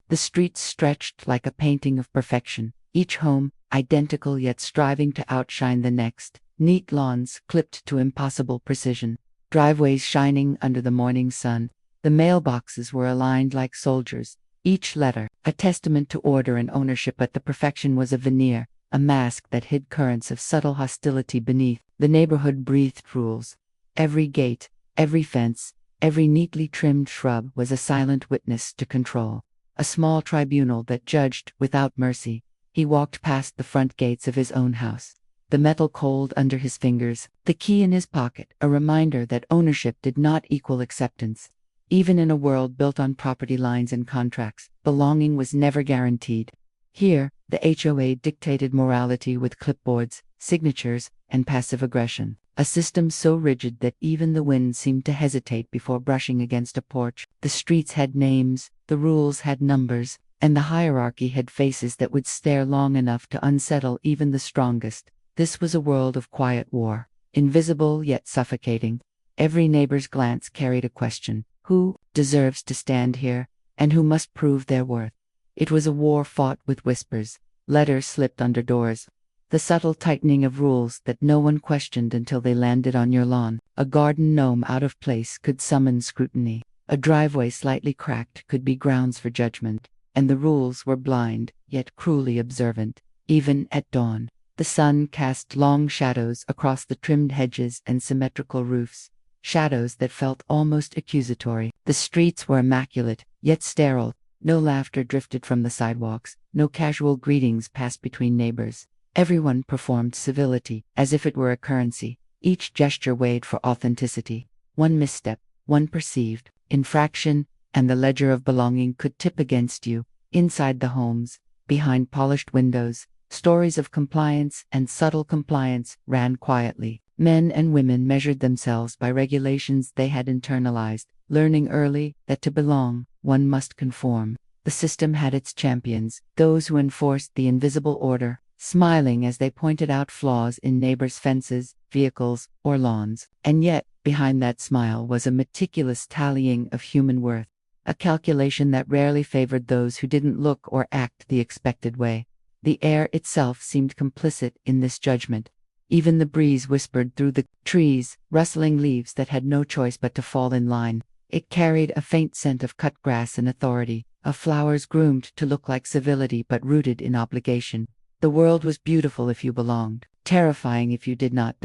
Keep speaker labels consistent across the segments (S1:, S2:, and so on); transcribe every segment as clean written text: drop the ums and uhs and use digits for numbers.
S1: The streets stretched like a painting of perfection, each home identical yet striving to outshine the next, neat lawns clipped to impossible precision, driveways shining under the morning sun. The mailboxes were aligned like soldiers, each letter a testament to order and ownership, but the perfection was a veneer, a mask that hid currents of subtle hostility beneath. The neighborhood breathed rules. Every gate, every fence, every neatly trimmed shrub was a silent witness to control, a small tribunal that judged without mercy. He walked past the front gates of his own house, the metal cold under his fingers, the key in his pocket, a reminder that ownership did not equal acceptance. Even in a world built on property lines and contracts, belonging was never guaranteed. Here, the HOA dictated morality with clipboards, signatures, and passive aggression, a system so rigid that even the wind seemed to hesitate before brushing against a porch. The streets had names, the rules had numbers, and the hierarchy had faces that would stare long enough to unsettle even the strongest. This was a world of quiet war, invisible yet suffocating. Every neighbor's glance carried a question: who deserves to stand here, and who must prove their worth? It was a war fought with whispers, letters slipped under doors, the subtle tightening of rules that no one questioned until they landed on your lawn. A garden gnome out of place could summon scrutiny. A driveway slightly cracked could be grounds for judgment. And the rules were blind, yet cruelly observant. Even at dawn, the sun cast long shadows across the trimmed hedges and symmetrical roofs, shadows that felt almost accusatory. The streets were immaculate, yet sterile. No laughter drifted from the sidewalks, no casual greetings passed between neighbors. Everyone performed civility, as if it were a currency. Each gesture weighed for authenticity. One misstep, one perceived infraction, and the ledger of belonging could tip against you. Inside the homes, behind polished windows, stories of compliance and subtle compliance ran quietly. Men and women measured themselves by regulations they had internalized, learning early that to belong, one must conform. The system had its champions, those who enforced the invisible order, smiling as they pointed out flaws in neighbors' fences, vehicles, or lawns. And yet, behind that smile was a meticulous tallying of human worth, a calculation that rarely favored those who didn't look or act the expected way. The air itself seemed complicit in this judgment. Even the breeze whispered through the trees, rustling leaves that had no choice but to fall in line. It carried a faint scent of cut grass and authority, of flowers groomed to look like civility but rooted in obligation. The world was beautiful if you belonged, terrifying if you did not.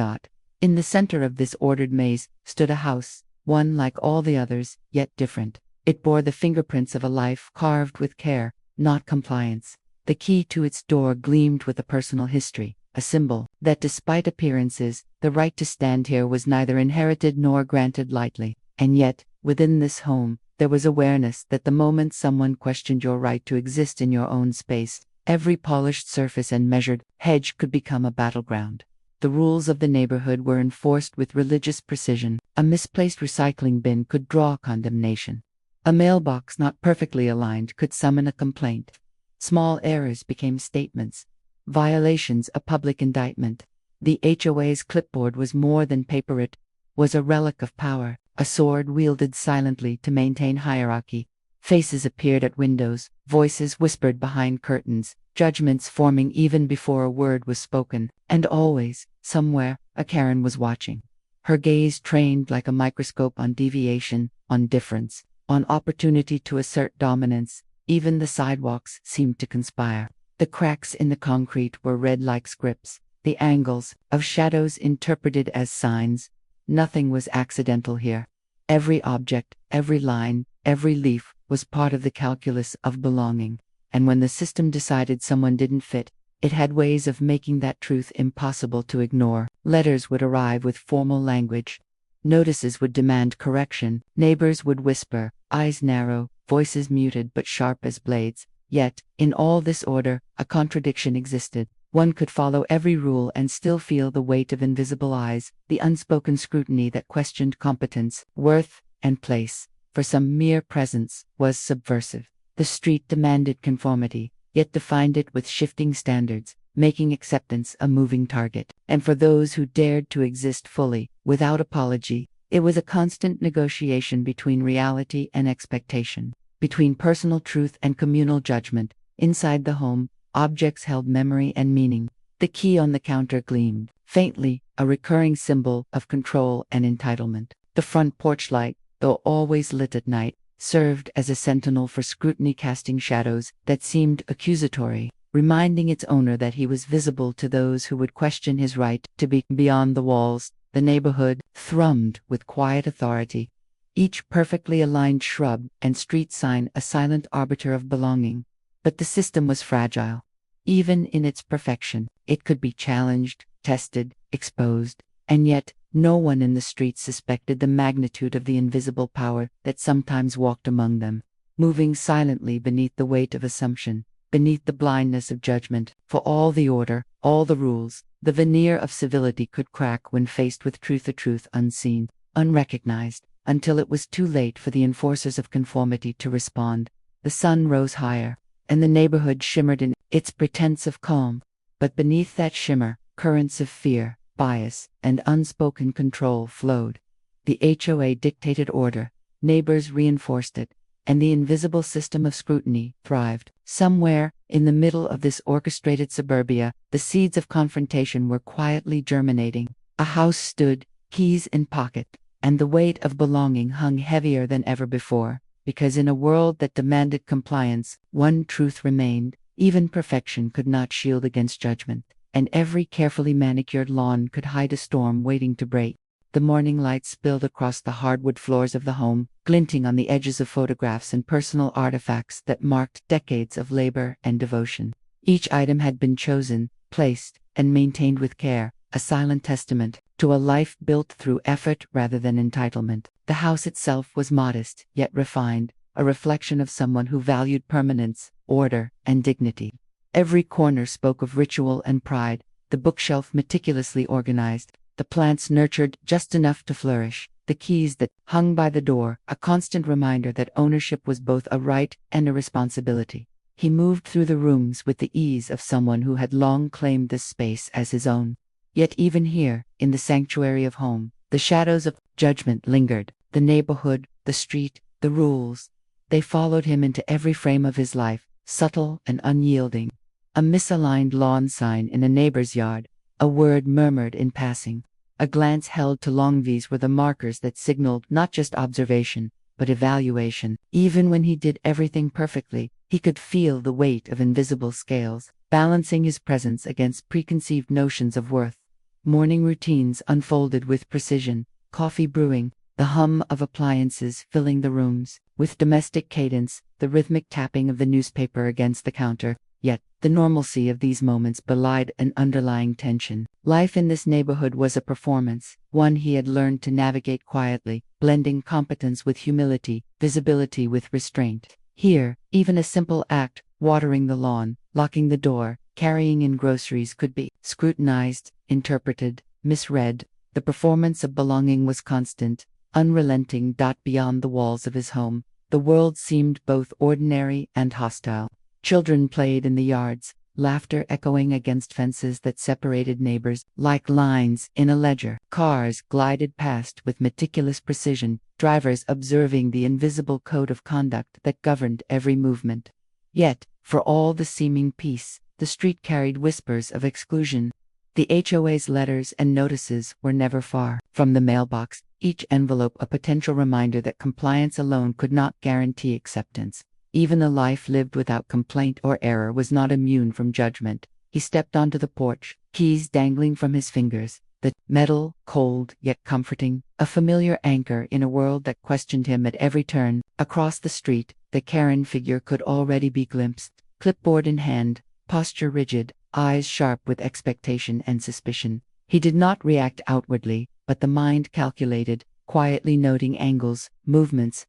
S1: In the center of this ordered maze stood a house, one like all the others, yet different. It bore the fingerprints of a life carved with care, not compliance. The key to its door gleamed with a personal history, a symbol that despite appearances, the right to stand here was neither inherited nor granted lightly. And yet, within this home, there was awareness that the moment someone questioned your right to exist in your own space, every polished surface and measured hedge could become a battleground. The rules of the neighborhood were enforced with religious precision. A misplaced recycling bin could draw condemnation. A mailbox not perfectly aligned could summon a complaint. Small errors became statements, violations a public indictment. The HOA's clipboard was more than paper, it was a relic of power, a sword wielded silently to maintain hierarchy. Faces appeared at windows, voices whispered behind curtains, judgments forming even before a word was spoken, and always, somewhere, a Karen was watching. Her gaze trained like a microscope on deviation, on difference, on opportunity to assert dominance. Even the sidewalks seemed to conspire. The cracks in the concrete were read like scripts, the angles of shadows interpreted as signs. Nothing was accidental here. Every object, every line, every leaf was part of the calculus of belonging. And when the system decided someone didn't fit, it had ways of making that truth impossible to ignore. Letters would arrive with formal language. Notices would demand correction. Neighbors would whisper, eyes narrow, voices muted but sharp as blades. Yet, in all this order, a contradiction existed. One could follow every rule and still feel the weight of invisible eyes, the unspoken scrutiny that questioned competence, worth, and place. For some mere presence was subversive. The street demanded conformity, yet defined it with shifting standards, making acceptance a moving target. And for those who dared to exist fully, without apology, it was a constant negotiation between reality and expectation. between personal truth and communal judgment. Inside the home, objects held memory and meaning. The key on the counter gleamed faintly, a recurring symbol of control and entitlement. The front porch light, though always lit at night, served as a sentinel for scrutiny, casting shadows that seemed accusatory, reminding its owner that he was visible to those who would question his right to be beyond the walls. The neighborhood thrummed with quiet authority, each perfectly aligned shrub and street sign a silent arbiter of belonging. But the system was fragile. Even in its perfection, it could be challenged, tested, exposed, and yet no one in the streets suspected the magnitude of the invisible power that sometimes walked among them, moving silently beneath the weight of assumption, beneath the blindness of judgment. For all the order, all the rules, the veneer of civility could crack when faced with truth, a truth unseen, unrecognized, until it was too late for the enforcers of conformity to respond. The sun rose higher, and the neighborhood shimmered in its pretense of calm. But beneath that shimmer, currents of fear, bias, and unspoken control flowed. The HOA dictated order, neighbors reinforced it, and the invisible system of scrutiny thrived. Somewhere, in the middle of this orchestrated suburbia, the seeds of confrontation were quietly germinating. A house stood, keys in pocket, and the weight of belonging hung heavier than ever before, because in a world that demanded compliance, one truth remained: even perfection could not shield against judgment, and every carefully manicured lawn could hide a storm waiting to break. The morning light spilled across the hardwood floors of the home, glinting on the edges of photographs and personal artifacts that marked decades of labor and devotion. Each item had been chosen, placed, and maintained with care, a silent testament to a life built through effort rather than entitlement. The house itself was modest, yet refined, a reflection of someone who valued permanence, order, and dignity. Every corner spoke of ritual and pride, the bookshelf meticulously organized, the plants nurtured just enough to flourish, the keys that hung by the door, a constant reminder that ownership was both a right and a responsibility. He moved through the rooms with the ease of someone who had long claimed this space as his own. Yet even here, in the sanctuary of home, the shadows of judgment lingered. The neighborhood, the street, the rules. They followed him into every frame of his life, subtle and unyielding. A misaligned lawn sign in a neighbor's yard, a word murmured in passing, a glance held to long V's were the markers that signaled not just observation, but evaluation. Even when he did everything perfectly, he could feel the weight of invisible scales, balancing his presence against preconceived notions of worth. Morning routines unfolded with precision, coffee brewing, the hum of appliances filling the rooms, with domestic cadence, the rhythmic tapping of the newspaper against the counter. Yet, the normalcy of these moments belied an underlying tension. Life in this neighborhood was a performance, one he had learned to navigate quietly, blending competence with humility, visibility with restraint. Here, even a simple act, watering the lawn, locking the door, carrying in groceries, could be scrutinized, interpreted, misread. The performance of belonging was constant, unrelenting. Beyond the walls of his home, the world seemed both ordinary and hostile. Children played in the yards, laughter echoing against fences that separated neighbors like lines in a ledger. Cars glided past with meticulous precision, drivers observing the invisible code of conduct that governed every movement. Yet, for all the seeming peace, the street carried whispers of exclusion. The HOA's letters and notices were never far from the mailbox, each envelope a potential reminder that compliance alone could not guarantee acceptance. Even a life lived without complaint or error was not immune from judgment. He stepped onto the porch, keys dangling from his fingers, the metal cold yet comforting, a familiar anchor in a world that questioned him at every turn. Across the street, the Karen figure could already be glimpsed, clipboard in hand, posture rigid, eyes sharp with expectation and suspicion. He did not react outwardly, but the mind calculated, quietly noting angles, movements,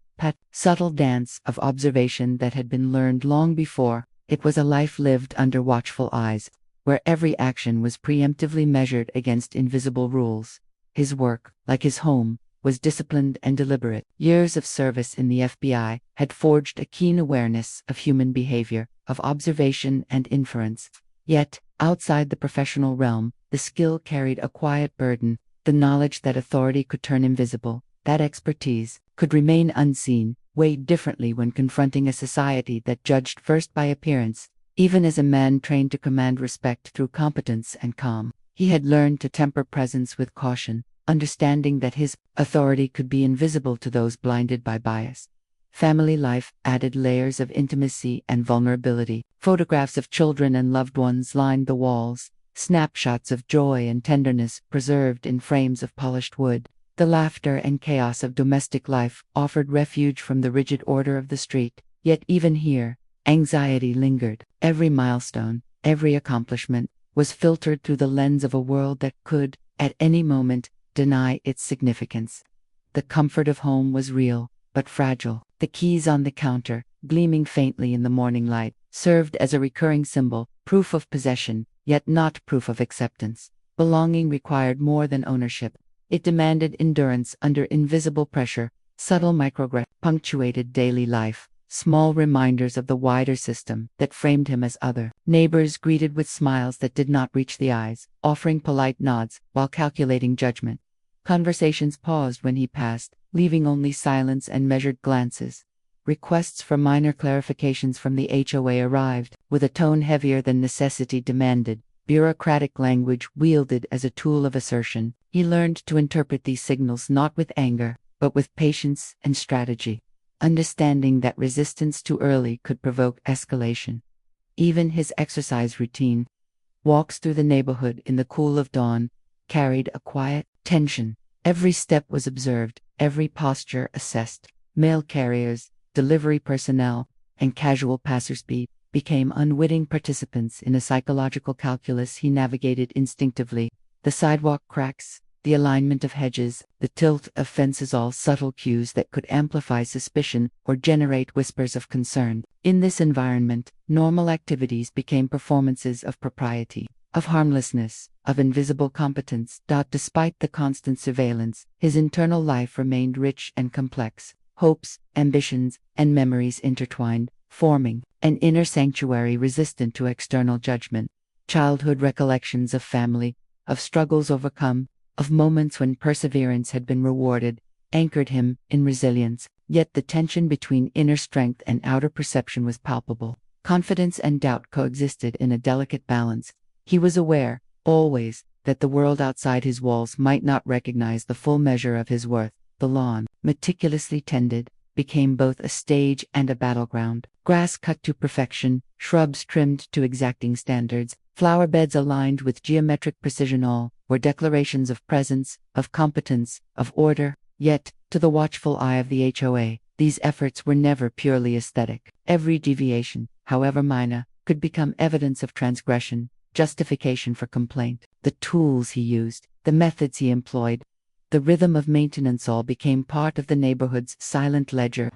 S1: subtle dance of observation that had been learned long before. It was a life lived under watchful eyes, where every action was preemptively measured against invisible rules. His work, like his home, was disciplined and deliberate. Years of service in the FBI had forged a keen awareness of human behavior, of observation and inference. Yet, outside the professional realm, the skill carried a quiet burden, the knowledge that authority could turn invisible, that expertise, could remain unseen, weighed differently when confronting a society that judged first by appearance. Even as a man trained to command respect through competence and calm, he had learned to temper presence with caution, understanding that his authority could be invisible to those blinded by bias. Family life added layers of intimacy and vulnerability. Photographs of children and loved ones lined the walls, snapshots of joy and tenderness preserved in frames of polished wood. The laughter and chaos of domestic life offered refuge from the rigid order of the street. Yet even here, anxiety lingered. Every milestone, every accomplishment, was filtered through the lens of a world that could, at any moment, deny its significance. The comfort of home was real, but fragile. The keys on the counter, gleaming faintly in the morning light, served as a recurring symbol, proof of possession, yet not proof of acceptance. Belonging required more than ownership. It demanded endurance under invisible pressure. Subtle microaggressions punctuated daily life, small reminders of the wider system that framed him as other. Neighbors greeted with smiles that did not reach the eyes, offering polite nods while calculating judgment. Conversations paused when he passed, leaving only silence and measured glances. Requests for minor clarifications from the HOA arrived, with a tone heavier than necessity demanded. Bureaucratic language wielded as a tool of assertion. He learned to interpret these signals not with anger, but with patience and strategy, understanding that resistance too early could provoke escalation. Even his exercise routine, walks through the neighborhood in the cool of dawn, carried a quiet tension. Every step was observed, every posture assessed. Mail carriers, delivery personnel, and casual passersby became unwitting participants in a psychological calculus he navigated instinctively. The sidewalk cracks, the alignment of hedges, the tilt of fences, all subtle cues that could amplify suspicion or generate whispers of concern. In this environment, normal activities became performances of propriety, of harmlessness, of invisible competence. Despite the constant surveillance, his internal life remained rich and complex. Hopes, ambitions, and memories intertwined, forming an inner sanctuary resistant to external judgment. Childhood recollections of family, of struggles overcome, of moments when perseverance had been rewarded, anchored him in resilience. Yet the tension between inner strength and outer perception was palpable. Confidence and doubt coexisted in a delicate balance. He was aware, always, that the world outside his walls might not recognize the full measure of his worth. The lawn, meticulously tended, became both a stage and a battleground. Grass cut to perfection, shrubs trimmed to exacting standards, flower beds aligned with geometric precision, all were declarations of presence, of competence, of order. Yet, to the watchful eye of the HOA, these efforts were never purely aesthetic. Every deviation, however minor, could become evidence of transgression, justification for complaint. The tools he used, the methods he employed, the rhythm of maintenance, all became part of the neighborhood's silent ledger,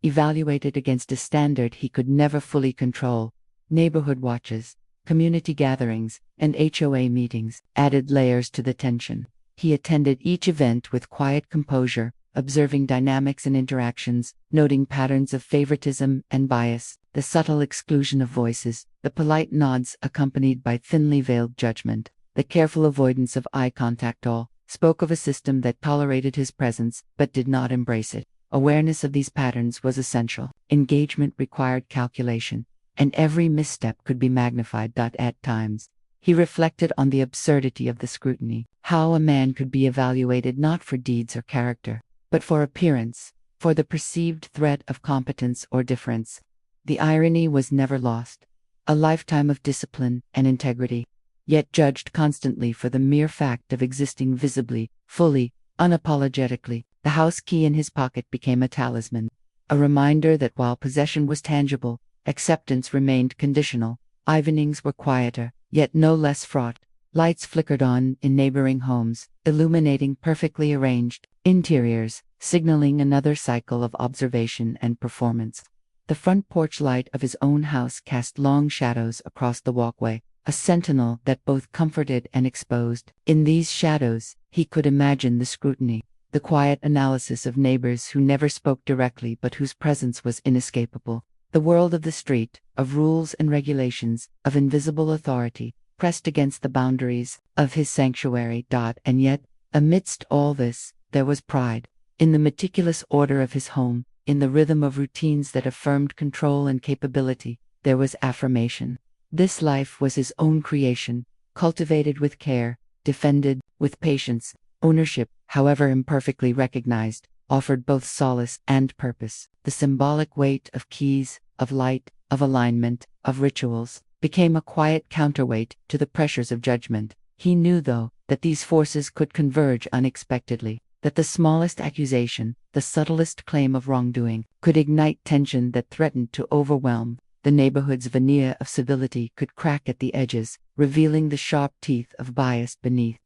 S1: evaluated against a standard he could never fully control. Neighborhood watches, community gatherings, and HOA meetings added layers to the tension. He attended each event with quiet composure, observing dynamics and interactions, noting patterns of favoritism and bias, the subtle exclusion of voices, the polite nods accompanied by thinly veiled judgment, the careful avoidance of eye contact, all spoke of a system that tolerated his presence but did not embrace it. Awareness of these patterns was essential. Engagement required calculation, and every misstep could be magnified. At times, he reflected on the absurdity of the scrutiny, how a man could be evaluated not for deeds or character, but for appearance, for the perceived threat of competence or difference. The irony was never lost. A lifetime of discipline and integrity, yet judged constantly for the mere fact of existing visibly, fully, unapologetically. The house key in his pocket became a talisman, a reminder that while possession was tangible, acceptance remained conditional. Evenings were quieter, yet no less fraught. Lights flickered on in neighboring homes, illuminating perfectly arranged interiors, signaling another cycle of observation and performance. The front porch light of his own house cast long shadows across the walkway, a sentinel that both comforted and exposed. In these shadows, he could imagine the scrutiny, the quiet analysis of neighbors who never spoke directly but whose presence was inescapable. The world of the street, of rules and regulations, of invisible authority, pressed against the boundaries of his sanctuary. And yet, amidst all this, there was pride. In the meticulous order of his home, in the rhythm of routines that affirmed control and capability, there was affirmation. This life was his own creation, cultivated with care, defended with patience. Ownership, however imperfectly recognized, offered both solace and purpose. The symbolic weight of keys, of light, of alignment, of rituals, became a quiet counterweight to the pressures of judgment. He knew, though, that these forces could converge unexpectedly, that the smallest accusation, the subtlest claim of wrongdoing, could ignite tension that threatened to overwhelm. The neighborhood's veneer of civility could crack at the edges, revealing the sharp teeth of bias beneath.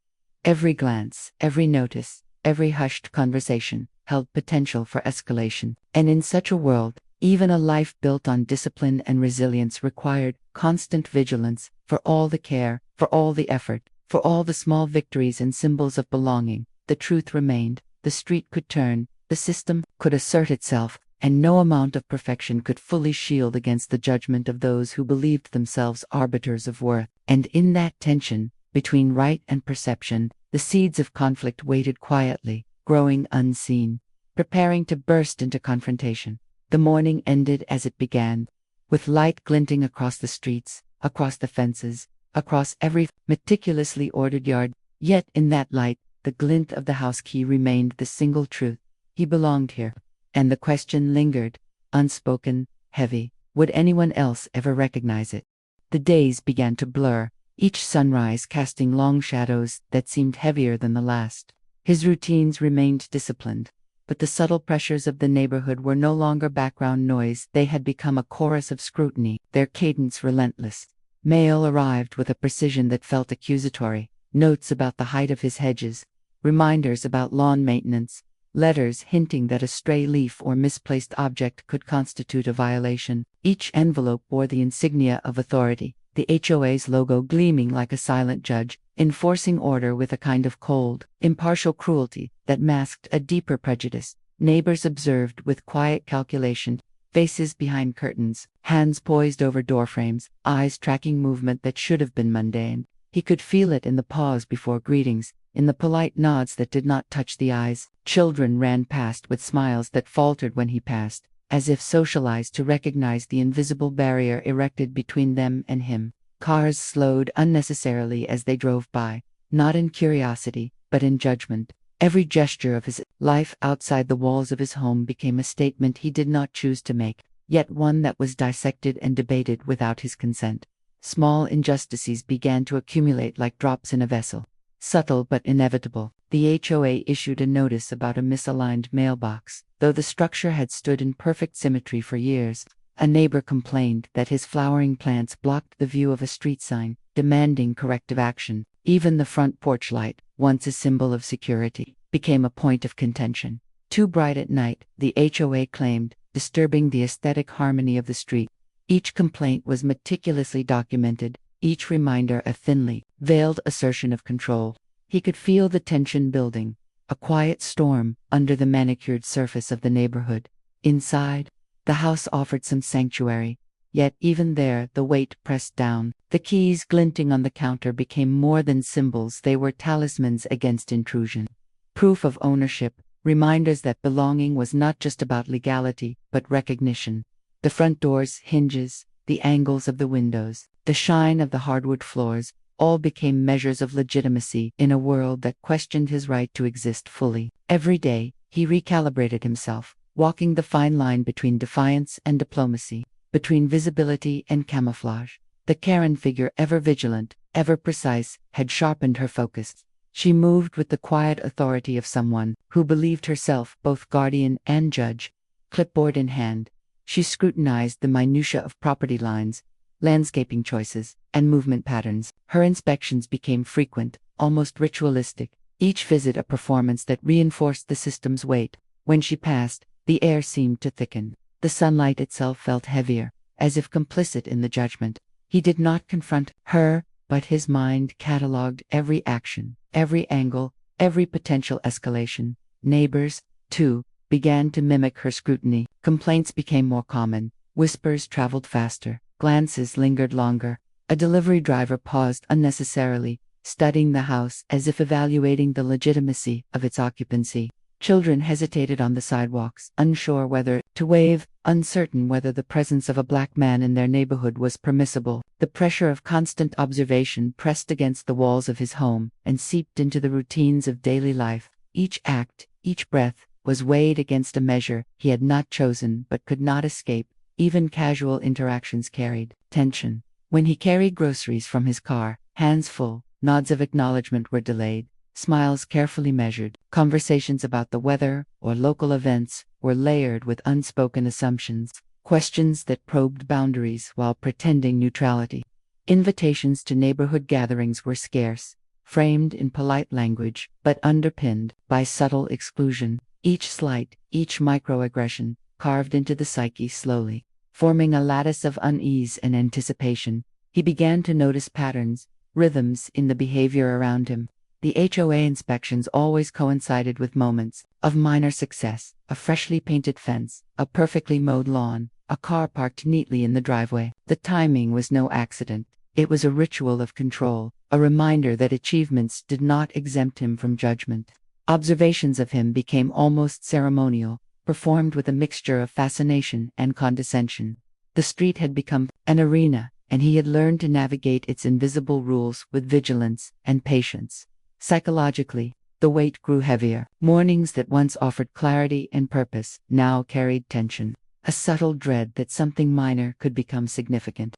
S1: Every glance, every notice, every hushed conversation held potential for escalation. And in such a world, even a life built on discipline and resilience required constant vigilance, for all the care, for all the effort, for all the small victories and symbols of belonging. The truth remained: the street could turn, the system could assert itself, and no amount of perfection could fully shield against the judgment of those who believed themselves arbiters of worth. And in that tension, between right and perception, the seeds of conflict waited quietly, growing unseen, preparing to burst into confrontation. The morning ended as it began, with light glinting across the streets, across the fences, across every meticulously ordered yard. Yet in that light, the glint of the house key remained the single truth: he belonged here. And the question lingered, unspoken, heavy: would anyone else ever recognize it? The days began to blur, each sunrise casting long shadows that seemed heavier than the last. His routines remained disciplined, but the subtle pressures of the neighborhood were no longer background noise. They had become a chorus of scrutiny, their cadence relentless. Mail arrived with a precision that felt accusatory: notes about the height of his hedges, reminders about lawn maintenance, letters hinting that a stray leaf or misplaced object could constitute a violation. Each envelope bore the insignia of authority, the HOA's logo gleaming like a silent judge, enforcing order with a kind of cold, impartial cruelty that masked a deeper prejudice. Neighbors observed with quiet calculation, faces behind curtains, hands poised over doorframes, eyes tracking movement that should have been mundane. He could feel it in the pause before greetings, in the polite nods that did not touch the eyes. Children ran past with smiles that faltered when he passed, as if socialized to recognize the invisible barrier erected between them and him. Cars slowed unnecessarily as they drove by, not in curiosity, but in judgment. Every gesture of his life outside the walls of his home became a statement he did not choose to make, yet one that was dissected and debated without his consent. Small injustices began to accumulate like drops in a vessel. Subtle but inevitable, the HOA issued a notice about a misaligned mailbox. Though the structure had stood in perfect symmetry for years, a neighbor complained that his flowering plants blocked the view of a street sign, demanding corrective action. Even the front porch light, once a symbol of security, became a point of contention. Too bright at night, the HOA claimed, disturbing the aesthetic harmony of the street. Each complaint was meticulously documented, each reminder a thinly veiled assertion of control. He could feel the tension building, a quiet storm under the manicured surface of the neighborhood. Inside, the house offered some sanctuary, yet even there the weight pressed down. The keys glinting on the counter became more than symbols; they were talismans against intrusion. Proof of ownership, reminders that belonging was not just about legality, but recognition. The front door's hinges, the angles of the windows, the shine of the hardwood floors, all became measures of legitimacy in a world that questioned his right to exist fully. Every day, he recalibrated himself, walking the fine line between defiance and diplomacy, between visibility and camouflage. The Karen figure, ever vigilant, ever precise, had sharpened her focus. She moved with the quiet authority of someone who believed herself both guardian and judge. Clipboard in hand, she scrutinized the minutiae of property lines, landscaping choices, and movement patterns. Her inspections became frequent, almost ritualistic, each visit a performance that reinforced the system's weight. When she passed, the air seemed to thicken. The sunlight itself felt heavier, as if complicit in the judgment. He did not confront her, but his mind catalogued every action, every angle, every potential escalation. Neighbors, too, began to mimic her scrutiny. Complaints became more common, whispers traveled faster, glances lingered longer. A delivery driver paused unnecessarily, studying the house as if evaluating the legitimacy of its occupancy. Children hesitated on the sidewalks, unsure whether to wave, uncertain whether the presence of a black man in their neighborhood was permissible. The pressure of constant observation pressed against the walls of his home and seeped into the routines of daily life. Each act, each breath, was weighed against a measure he had not chosen but could not escape. Even casual interactions carried tension. When he carried groceries from his car, hands full, nods of acknowledgement were delayed. Smiles carefully measured. Conversations about the weather or local events were layered with unspoken assumptions, questions that probed boundaries while pretending neutrality. Invitations to neighborhood gatherings were scarce, framed in polite language, but underpinned by subtle exclusion. Each slight, each microaggression, carved into the psyche slowly, forming a lattice of unease and anticipation. He began to notice patterns, rhythms in the behavior around him. The HOA inspections always coincided with moments of minor success: a freshly painted fence, a perfectly mowed lawn, a car parked neatly in the driveway. The timing was no accident. It was a ritual of control, a reminder that achievements did not exempt him from judgment. Observations of him became almost ceremonial, performed with a mixture of fascination and condescension. The street had become an arena, and he had learned to navigate its invisible rules with vigilance and patience. Psychologically, the weight grew heavier. Mornings that once offered clarity and purpose now carried tension, a subtle dread that something minor could become significant.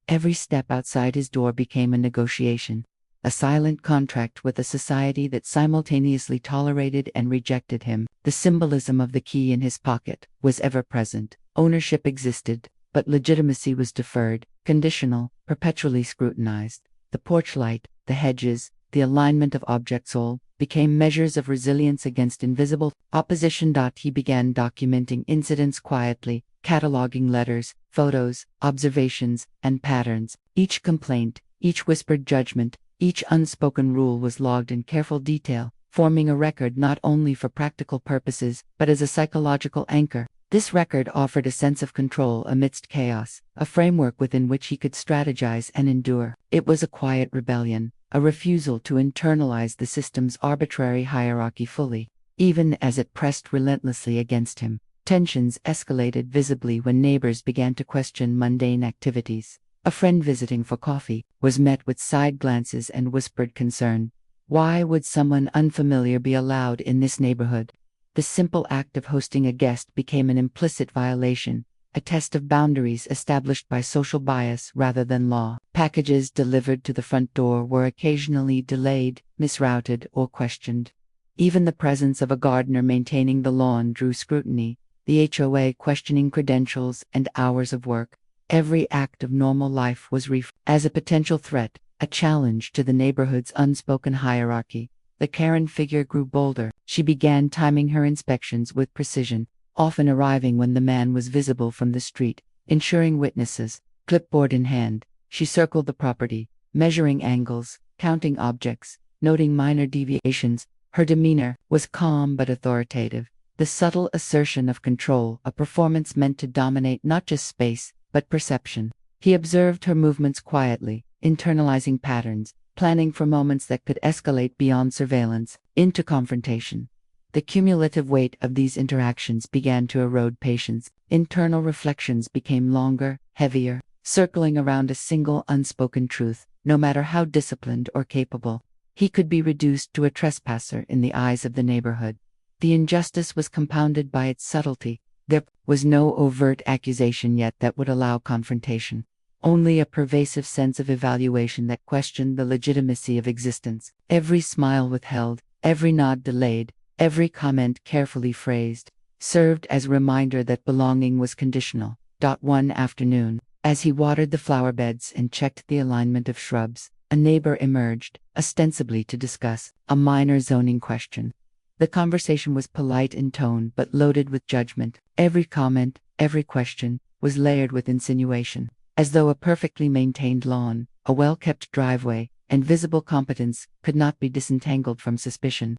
S1: Every step outside his door became a negotiation, a silent contract with a society that simultaneously tolerated and rejected him. The symbolism of the key in his pocket was ever present. Ownership existed, but legitimacy was deferred, conditional, perpetually scrutinized. The porch light, the hedges, the alignment of objects all became measures of resilience against invisible opposition. He began documenting incidents quietly, cataloging letters, photos, observations, and patterns. Each complaint, each whispered judgment, each unspoken rule was logged in careful detail, forming a record not only for practical purposes but as a psychological anchor. This record offered a sense of control amidst chaos, a framework within which he could strategize and endure. It was a quiet rebellion, a refusal to internalize the system's arbitrary hierarchy fully. Even as it pressed relentlessly against him, tensions escalated visibly when neighbors began to question mundane activities. A friend visiting for coffee was met with side glances and whispered concern. Why would someone unfamiliar be allowed in this neighborhood? The simple act of hosting a guest became an implicit violation, a test of boundaries established by social bias rather than law. Packages delivered to the front door were occasionally delayed, misrouted, or questioned. Even the presence of a gardener maintaining the lawn drew scrutiny, the HOA questioning credentials and hours of work. Every act of normal life was as a potential threat, a challenge to the neighborhood's unspoken hierarchy. The Karen figure grew bolder. She began timing her inspections with precision, often arriving when the man was visible from the street, ensuring witnesses. Clipboard in hand, she circled the property, measuring angles, counting objects, noting minor deviations. Her demeanor was calm but authoritative, the subtle assertion of control, a performance meant to dominate not just space, but perception. He observed her movements quietly, internalizing patterns, planning for moments that could escalate beyond surveillance into confrontation. The cumulative weight of these interactions began to erode patience. Internal reflections became longer, heavier, circling around a single unspoken truth. No matter how disciplined or capable, he could be reduced to a trespasser in the eyes of the neighborhood. The injustice was compounded by its subtlety. There was no overt accusation yet that would allow confrontation. Only a pervasive sense of evaluation that questioned the legitimacy of existence. Every smile withheld, every nod delayed, every comment carefully phrased, served as a reminder that belonging was conditional. One afternoon, as he watered the flower beds and checked the alignment of shrubs, a neighbor emerged, ostensibly to discuss a minor zoning question. The conversation was polite in tone but loaded with judgment. Every comment, every question, was layered with insinuation. As though a perfectly maintained lawn, a well-kept driveway, and visible competence could not be disentangled from suspicion.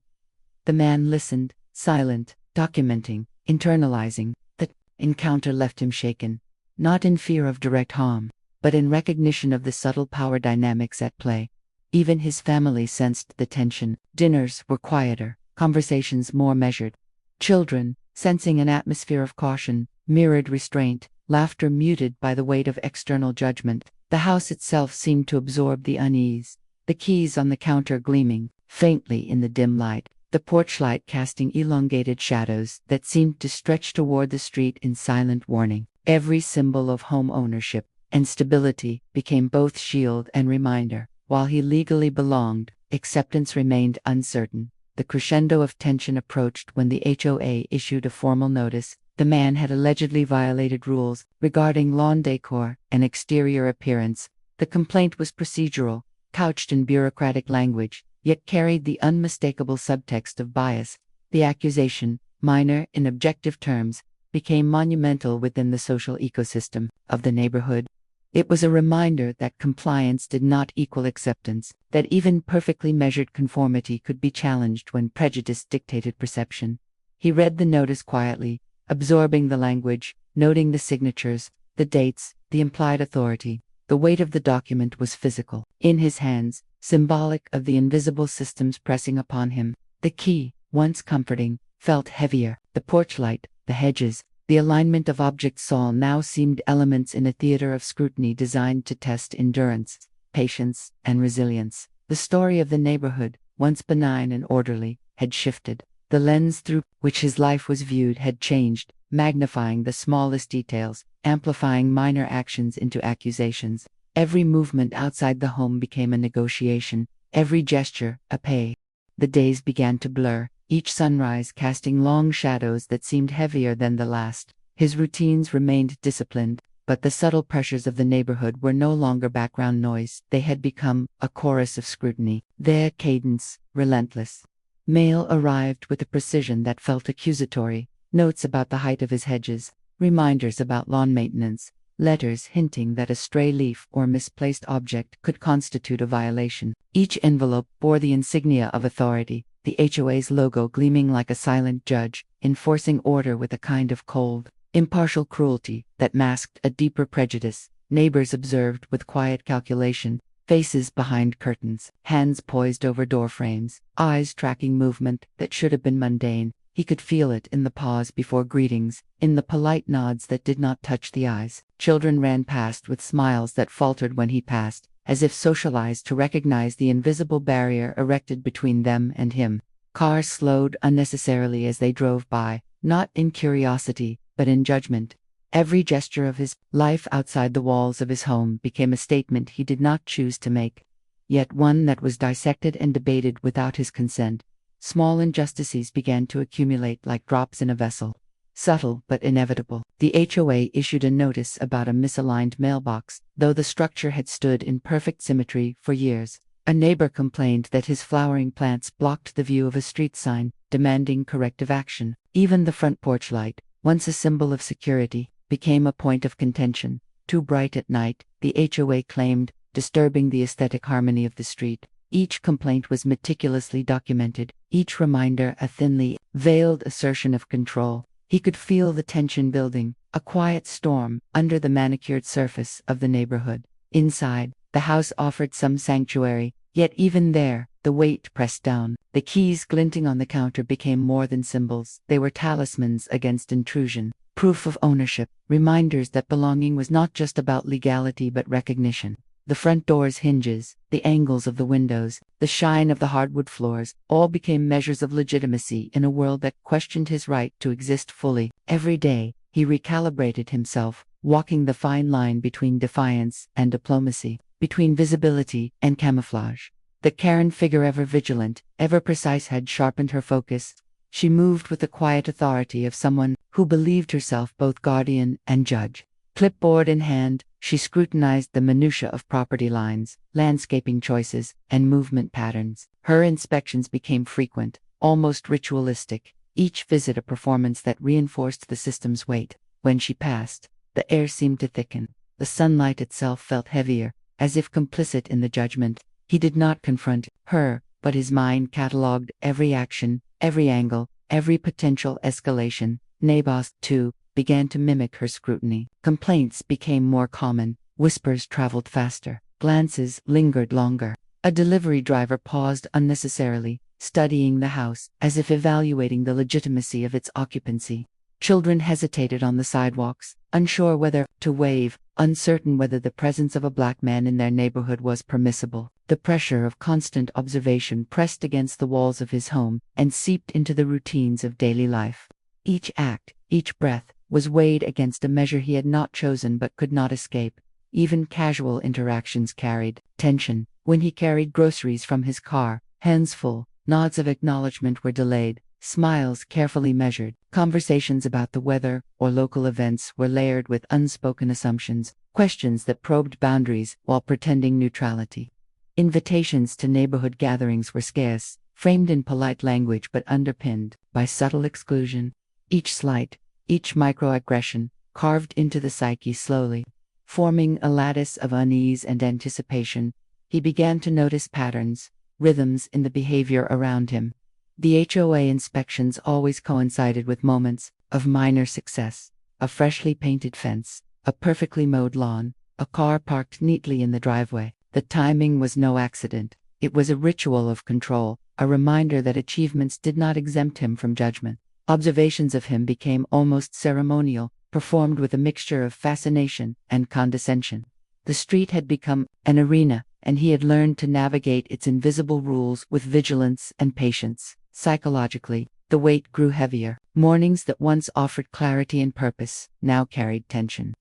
S1: The man listened, silent, documenting, internalizing. The encounter left him shaken, not in fear of direct harm, but in recognition of the subtle power dynamics at play. Even his family sensed the tension. Dinners were quieter, conversations more measured. Children, sensing an atmosphere of caution, mirrored restraint, laughter muted by the weight of external judgment. The house itself seemed to absorb the unease, the keys on the counter gleaming faintly in the dim light, the porch light casting elongated shadows that seemed to stretch toward the street in silent warning. Every symbol of home ownership and stability became both shield and reminder. While he legally belonged, acceptance remained uncertain. The crescendo of tension approached when the HOA issued a formal notice. The man had allegedly violated rules regarding lawn decor and exterior appearance. The complaint was procedural, couched in bureaucratic language, yet carried the unmistakable subtext of bias. The accusation, minor in objective terms, became monumental within the social ecosystem of the neighborhood. It was a reminder that compliance did not equal acceptance, that even perfectly measured conformity could be challenged when prejudice dictated perception. He read the notice quietly, absorbing the language, noting the signatures, the dates, the implied authority. The weight of the document was physical. In his hands, symbolic of the invisible systems pressing upon him. The key, once comforting, felt heavier. The porch light, the hedges, the alignment of objects saw now seemed elements in a theater of scrutiny designed to test endurance, patience, and resilience. The story of the neighborhood, once benign and orderly, had shifted. The lens through which his life was viewed had changed, magnifying the smallest details, amplifying minor actions into accusations. Every movement outside the home became a negotiation, every gesture a pay. The days began to blur, each sunrise casting long shadows that seemed heavier than the last. His routines remained disciplined, but the subtle pressures of the neighborhood were no longer background noise. They had become a chorus of scrutiny, their cadence relentless. Mail arrived with a precision that felt accusatory, notes about the height of his hedges, reminders about lawn maintenance, letters hinting that a stray leaf or misplaced object could constitute a violation. Each envelope bore the insignia of authority, the HOA's logo gleaming like a silent judge, enforcing order with a kind of cold, impartial cruelty that masked a deeper prejudice. Neighbors observed with quiet calculation, faces behind curtains, hands poised over door frames, eyes tracking movement that should have been mundane. He could feel it in the pause before greetings, in the polite nods that did not touch the eyes. Children ran past with smiles that faltered when he passed, as if socialized to recognize the invisible barrier erected between them and him. Cars slowed unnecessarily as they drove by, not in curiosity, but in judgment. Every gesture of his life outside the walls of his home became a statement he did not choose to make, yet one that was dissected and debated without his consent. Small injustices began to accumulate like drops in a vessel. Subtle but inevitable. The HOA issued a notice about a misaligned mailbox, though the structure had stood in perfect symmetry for years. A neighbor complained that his flowering plants blocked the view of a street sign, demanding corrective action. Even the front porch light, once a symbol of security, became a point of contention. Too bright at night, the HOA claimed, disturbing the aesthetic harmony of the street. Each complaint was meticulously documented, each reminder a thinly veiled assertion of control. He could feel the tension building, a quiet storm, under the manicured surface of the neighborhood. Inside, the house offered some sanctuary, yet even there, the weight pressed down. The keys glinting on the counter became more than symbols. They were talismans against intrusion, proof of ownership, reminders that belonging was not just about legality but recognition. The front door's hinges, the angles of the windows, the shine of the hardwood floors, all became measures of legitimacy in a world that questioned his right to exist fully. Every day, he recalibrated himself, walking the fine line between defiance and diplomacy, between visibility and camouflage. The Karen figure, ever vigilant, ever precise, had sharpened her focus. She moved with the quiet authority of someone who believed herself both guardian and judge. Clipboard in hand, she scrutinized the minutiae of property lines, landscaping choices, and movement patterns. Her inspections became frequent, almost ritualistic, each visit a performance that reinforced the system's weight. When she passed, the air seemed to thicken. The sunlight itself felt heavier, as if complicit in the judgment. He did not confront her, but his mind catalogued every action, every angle, every potential escalation. Neighbors, too, began to mimic her scrutiny. Complaints became more common, whispers traveled faster, glances lingered longer. A delivery driver paused unnecessarily, studying the house, as if evaluating the legitimacy of its occupancy. Children hesitated on the sidewalks, unsure whether to wave, uncertain whether the presence of a black man in their neighborhood was permissible. The pressure of constant observation pressed against the walls of his home and seeped into the routines of daily life. Each act, each breath, was weighed against a measure he had not chosen but could not escape. Even casual interactions carried tension. When he carried groceries from his car, hands full, nods of acknowledgement were delayed, smiles carefully measured. Conversations about the weather or local events were layered with unspoken assumptions, questions that probed boundaries while pretending neutrality. Invitations to neighborhood gatherings were scarce, framed in polite language but underpinned by subtle exclusion. Each slight, each microaggression, carved into the psyche slowly, forming a lattice of unease and anticipation. He began to notice patterns, rhythms in the behavior around him. The HOA inspections always coincided with moments of minor success: a freshly painted fence, a perfectly mowed lawn, a car parked neatly in the driveway. The timing was no accident. It was a ritual of control, a reminder that achievements did not exempt him from judgment. Observations of him became almost ceremonial, performed with a mixture of fascination and condescension. The street had become an arena, and he had learned to navigate its invisible rules with vigilance and patience. Psychologically, the weight grew heavier. Mornings that once offered clarity and purpose now carried tension.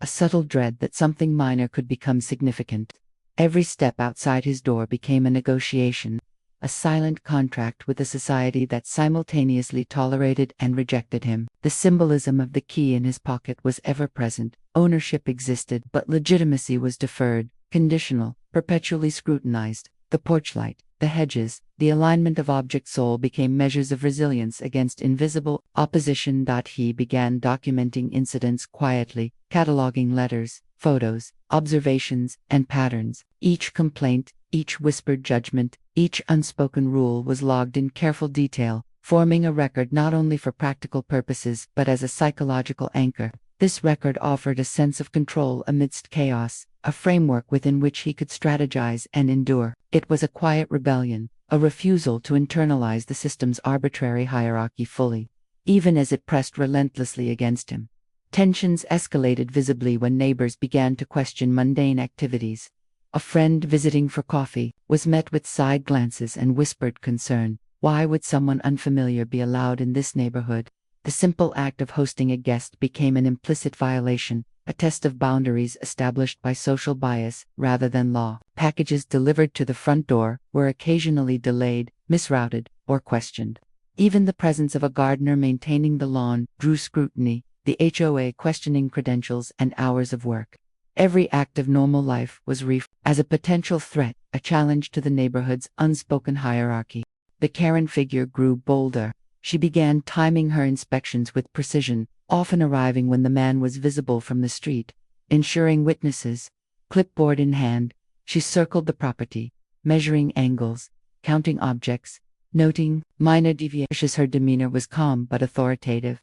S1: A subtle dread that something minor could become significant. Every step outside his door became a negotiation, a silent contract with a society that simultaneously tolerated and rejected him. The symbolism of the key in his pocket was ever present. Ownership existed, but legitimacy was deferred, conditional, perpetually scrutinized. The porch light, the hedges, the alignment of object soul became measures of resilience against invisible opposition. He began documenting incidents quietly, cataloging letters, photos, observations, and patterns. Each complaint, each whispered judgment, each unspoken rule was logged in careful detail, forming a record not only for practical purposes but as a psychological anchor. This record offered a sense of control amidst chaos, a framework within which he could strategize and endure. It was a quiet rebellion, a refusal to internalize the system's arbitrary hierarchy fully, even as it pressed relentlessly against him. Tensions escalated visibly when neighbors began to question mundane activities. A friend visiting for coffee was met with side glances and whispered concern. Why would someone unfamiliar be allowed in this neighborhood? The simple act of hosting a guest became an implicit violation, a test of boundaries established by social bias rather than law. Packages delivered to the front door were occasionally delayed, misrouted, or questioned. Even the presence of a gardener maintaining the lawn drew scrutiny, the HOA questioning credentials and hours of work. Every act of normal life was reframed as a potential threat, a challenge to the neighborhood's unspoken hierarchy. The Karen figure grew bolder. She began timing her inspections with precision, often arriving when the man was visible from the street. Ensuring witnesses, clipboard in hand, she circled the property, measuring angles, counting objects, noting minor deviations. Her demeanor was calm but authoritative.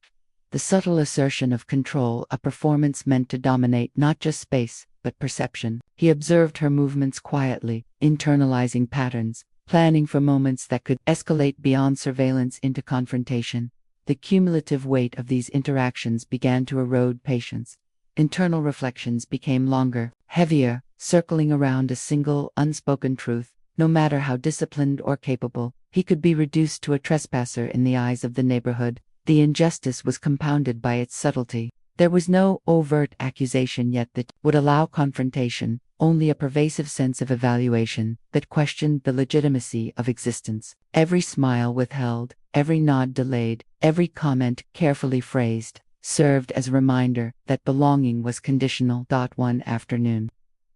S1: The subtle assertion of control, a performance meant to dominate not just space, but perception. He observed her movements quietly, internalizing patterns, planning for moments that could escalate beyond surveillance into confrontation. The cumulative weight of these interactions began to erode patience. Internal reflections became longer, heavier, circling around a single, unspoken truth. No matter how disciplined or capable, he could be reduced to a trespasser in the eyes of the neighborhood. The injustice was compounded by its subtlety. There was no overt accusation yet that would allow confrontation, only a pervasive sense of evaluation that questioned the legitimacy of existence. Every smile withheld, every nod delayed, every comment carefully phrased, served as a reminder that belonging was conditional. One afternoon,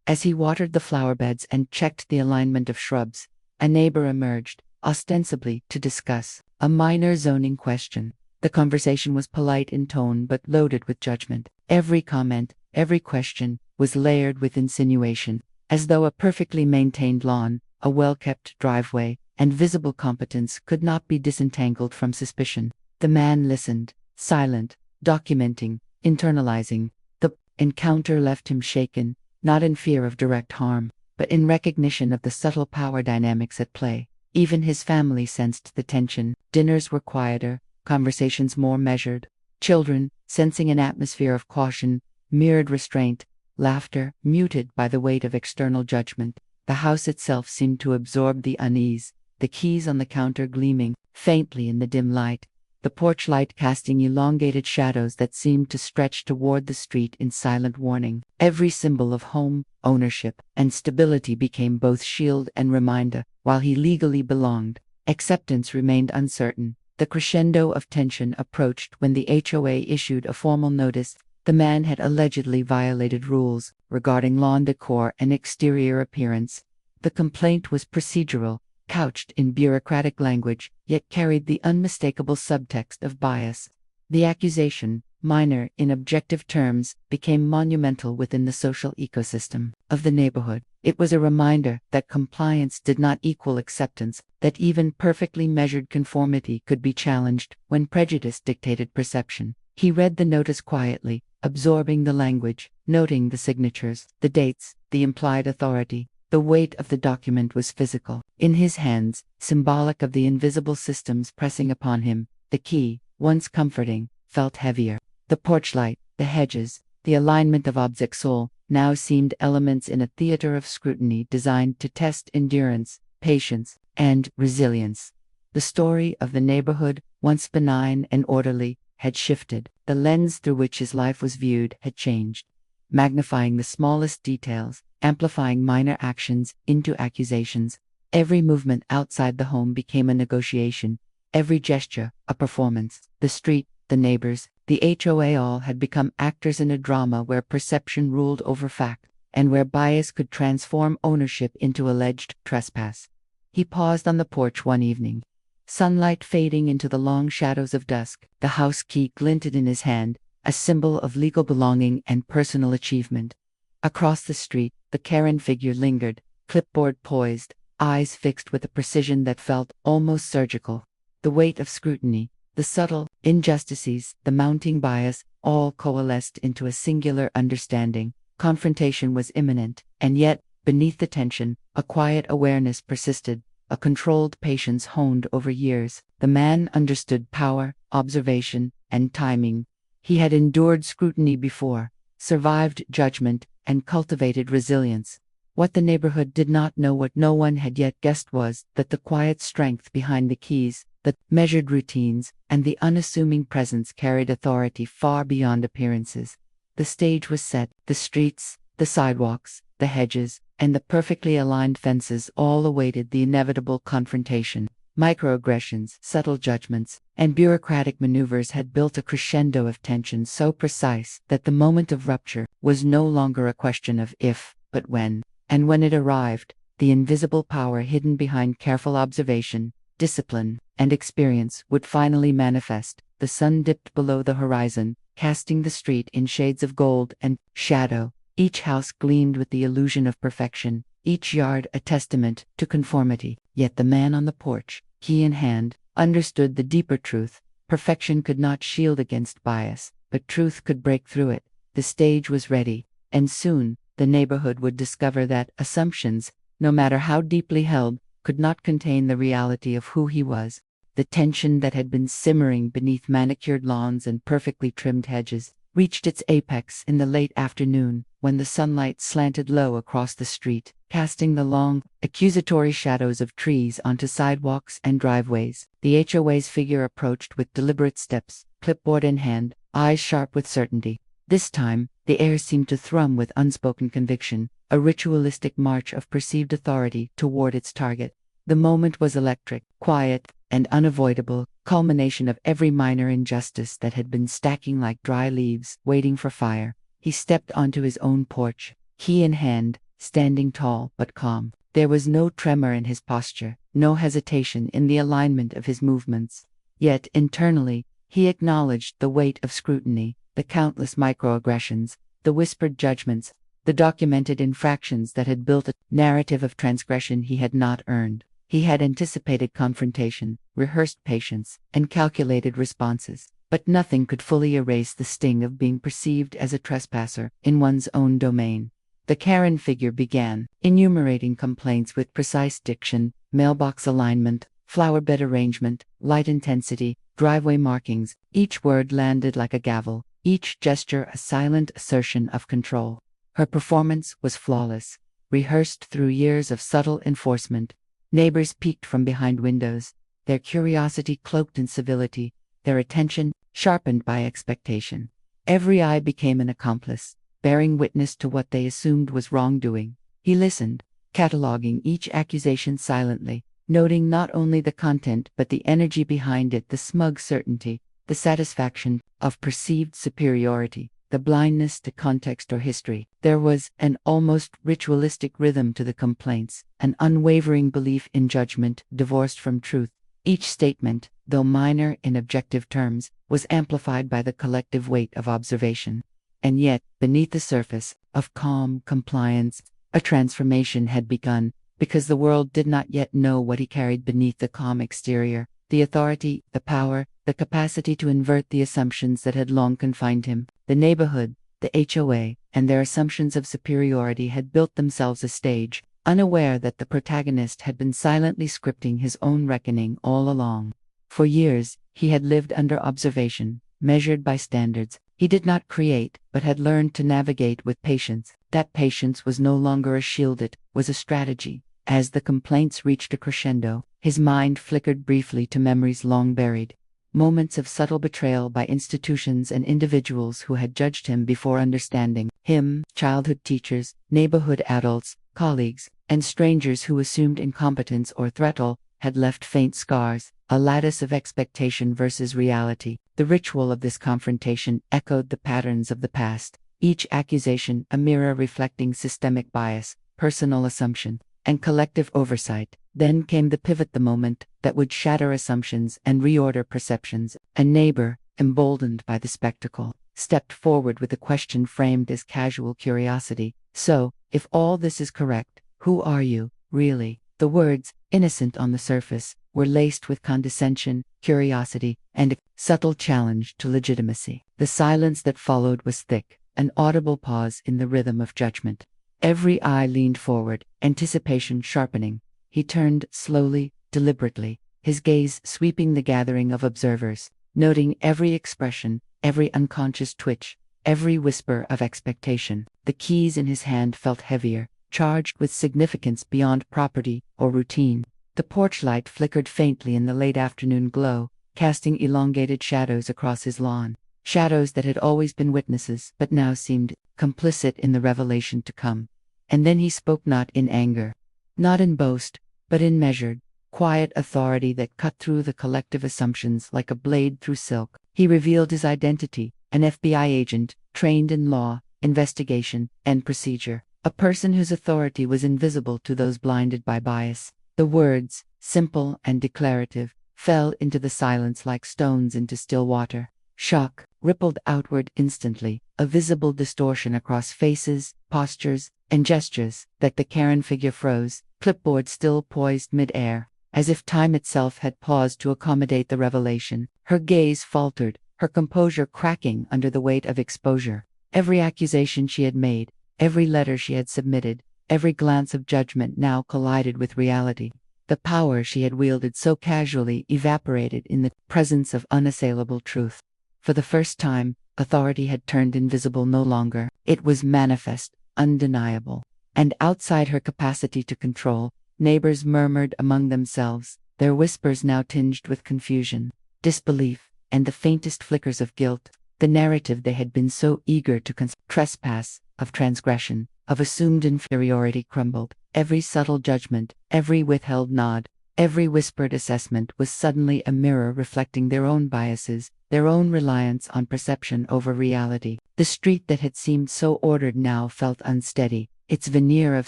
S1: as he watered the flower beds and checked the alignment of shrubs, a neighbor emerged, ostensibly to discuss a minor zoning question. The conversation was polite in tone but loaded with judgment. Every comment, every question, was layered with insinuation, as though a perfectly maintained lawn, a well-kept driveway, and visible competence could not be disentangled from suspicion. The man listened, silent, documenting, internalizing. The encounter left him shaken, not in fear of direct harm, but in recognition of the subtle power dynamics at play. Even his family sensed the tension. Dinners were quieter, conversations more measured. Children, sensing an atmosphere of caution, mirrored restraint, laughter muted by the weight of external judgment. The house itself seemed to absorb the unease, the keys on the counter gleaming faintly in the dim light, the porch light casting elongated shadows that seemed to stretch toward the street in silent warning. Every symbol of home, ownership, and stability became both shield and reminder. While he legally belonged, acceptance remained uncertain. The crescendo of tension approached when the HOA issued a formal notice. The man had allegedly violated rules regarding lawn decor and exterior appearance. The complaint was procedural, couched in bureaucratic language, yet carried the unmistakable subtext of bias. The accusation, minor in objective terms, became monumental within the social ecosystem of the neighborhood. It was a reminder that compliance did not equal acceptance, that even perfectly measured conformity could be challenged when prejudice dictated perception. He read the notice quietly, absorbing the language, noting the signatures, the dates, the implied authority. The weight of the document was physical. In his hands, symbolic of the invisible systems pressing upon him, the key, once comforting, felt heavier. The porch light, the hedges, the alignment of objects all, now seemed elements in a theater of scrutiny designed to test endurance, patience, and resilience. The story of the neighborhood, once benign and orderly, had shifted. The lens through which his life was viewed had changed, magnifying the smallest details, amplifying minor actions into accusations. Every movement outside the home became a negotiation, every gesture a performance. The street, the neighbors, the HOA all had become actors in a drama where perception ruled over fact, and where bias could transform ownership into alleged trespass. He paused on the porch one evening. Sunlight fading into the long shadows of dusk, the house key glinted in his hand, a symbol of legal belonging and personal achievement. Across the street, the Karen figure lingered, clipboard poised, eyes fixed with a precision that felt almost surgical. The weight of scrutiny, the subtle injustices, the mounting bias, all coalesced into a singular understanding. Confrontation was imminent, and yet, beneath the tension, a quiet awareness persisted, a controlled patience honed over years. The man understood power, observation, and timing. He had endured scrutiny before, survived judgment, and cultivated resilience. What the neighborhood did not know, what no one had yet guessed, was that the quiet strength behind the keys, the measured routines, and the unassuming presence carried authority far beyond appearances. The stage was set, the streets, the sidewalks, the hedges, and the perfectly aligned fences all awaited the inevitable confrontation. Microaggressions, subtle judgments, and bureaucratic maneuvers had built a crescendo of tension so precise that the moment of rupture was no longer a question of if, but when. And when it arrived, the invisible power hidden behind careful observation, discipline, and experience would finally manifest. The sun dipped below the horizon, casting the street in shades of gold and shadow. Each house gleamed with the illusion of perfection, each yard a testament to conformity. Yet the man on the porch, key in hand, understood the deeper truth. Perfection could not shield against bias, but truth could break through it. The stage was ready, and soon, the neighborhood would discover that assumptions, no matter how deeply held, could not contain the reality of who he was. The tension that had been simmering beneath manicured lawns and perfectly trimmed hedges reached its apex in the late afternoon, when the sunlight slanted low across the street, casting the long, accusatory shadows of trees onto sidewalks and driveways. The HOA's figure approached with deliberate steps, clipboard in hand, eyes sharp with certainty. This time, the air seemed to thrum with unspoken conviction, a ritualistic march of perceived authority toward its target. The moment was electric, quiet, and unavoidable, culmination of every minor injustice that had been stacking like dry leaves, waiting for fire. He stepped onto his own porch, key in hand, standing tall but calm. There was no tremor in his posture, no hesitation in the alignment of his movements. Yet, internally, he acknowledged the weight of scrutiny, the countless microaggressions, the whispered judgments, the documented infractions that had built a narrative of transgression he had not earned. He had anticipated confrontation, rehearsed patience, and calculated responses, but nothing could fully erase the sting of being perceived as a trespasser in one's own domain. The Karen figure began, enumerating complaints with precise diction, mailbox alignment, flower bed arrangement, light intensity, driveway markings. Each word landed like a gavel, each gesture a silent assertion of control. Her performance was flawless, rehearsed through years of subtle enforcement. Neighbors peeked from behind windows, their curiosity cloaked in civility, their attention sharpened by expectation. Every eye became an accomplice, bearing witness to what they assumed was wrongdoing. He listened, cataloging each accusation silently, noting not only the content but the energy behind it, the smug certainty, the satisfaction of perceived superiority, the blindness to context or history. There was an almost ritualistic rhythm to the complaints, an unwavering belief in judgment divorced from truth. Each statement, though minor in objective terms, was amplified by the collective weight of observation. And yet, beneath the surface of calm compliance, a transformation had begun, because the world did not yet know what he carried beneath the calm exterior: the authority, the power, the capacity to invert the assumptions that had long confined him. The neighborhood, the HOA, and their assumptions of superiority had built themselves a stage, unaware that the protagonist had been silently scripting his own reckoning all along. For years, he had lived under observation, measured by standards he did not create, but had learned to navigate with patience. That patience was no longer a shield, it was a strategy. As the complaints reached a crescendo, his mind flickered briefly to memories long buried. Moments of subtle betrayal by institutions and individuals who had judged him before understanding him: childhood teachers, neighborhood adults, colleagues, and strangers who assumed incompetence or threat had left faint scars, a lattice of expectation versus reality. The ritual of this confrontation echoed the patterns of the past, each accusation a mirror reflecting systemic bias, personal assumption, and collective oversight. Then came the pivot, the moment that would shatter assumptions and reorder perceptions. A neighbor, emboldened by the spectacle, stepped forward with a question framed as casual curiosity. "So, if all this is correct, who are you, really?" The words, innocent on the surface, were laced with condescension, curiosity, and a subtle challenge to legitimacy. The silence that followed was thick, an audible pause in the rhythm of judgment. Every eye leaned forward, anticipation sharpening. He turned slowly, deliberately, his gaze sweeping the gathering of observers, noting every expression, every unconscious twitch, every whisper of expectation. The keys in his hand felt heavier, charged with significance beyond property or routine. The porch light flickered faintly in the late afternoon glow, casting elongated shadows across his lawn. Shadows that had always been witnesses, but now seemed complicit in the revelation to come. And then he spoke, not in anger, not in boast, but in measured, quiet authority that cut through the collective assumptions like a blade through silk. He revealed his identity: an FBI agent, trained in law, investigation, and procedure. A person whose authority was invisible to those blinded by bias. The words, simple and declarative, fell into the silence like stones into still water. Shock rippled outward instantly, a visible distortion across faces, postures, and gestures. That the Karen figure froze, clipboard still poised mid-air, as if time itself had paused to accommodate the revelation. Her gaze faltered, her composure cracking under the weight of exposure. Every accusation she had made, every letter she had submitted, every glance of judgment now collided with reality. The power she had wielded so casually evaporated in the presence of unassailable truth. For the first time, authority had turned invisible no longer. It was manifest, undeniable. And outside her capacity to control, neighbors murmured among themselves, their whispers now tinged with confusion, disbelief, and the faintest flickers of guilt. The narrative they had been so eager to trespass, of transgression, of assumed inferiority crumbled. Every subtle judgment, every withheld nod, every whispered assessment was suddenly a mirror reflecting their own biases, their own reliance on perception over reality. The street that had seemed so ordered now felt unsteady, its veneer of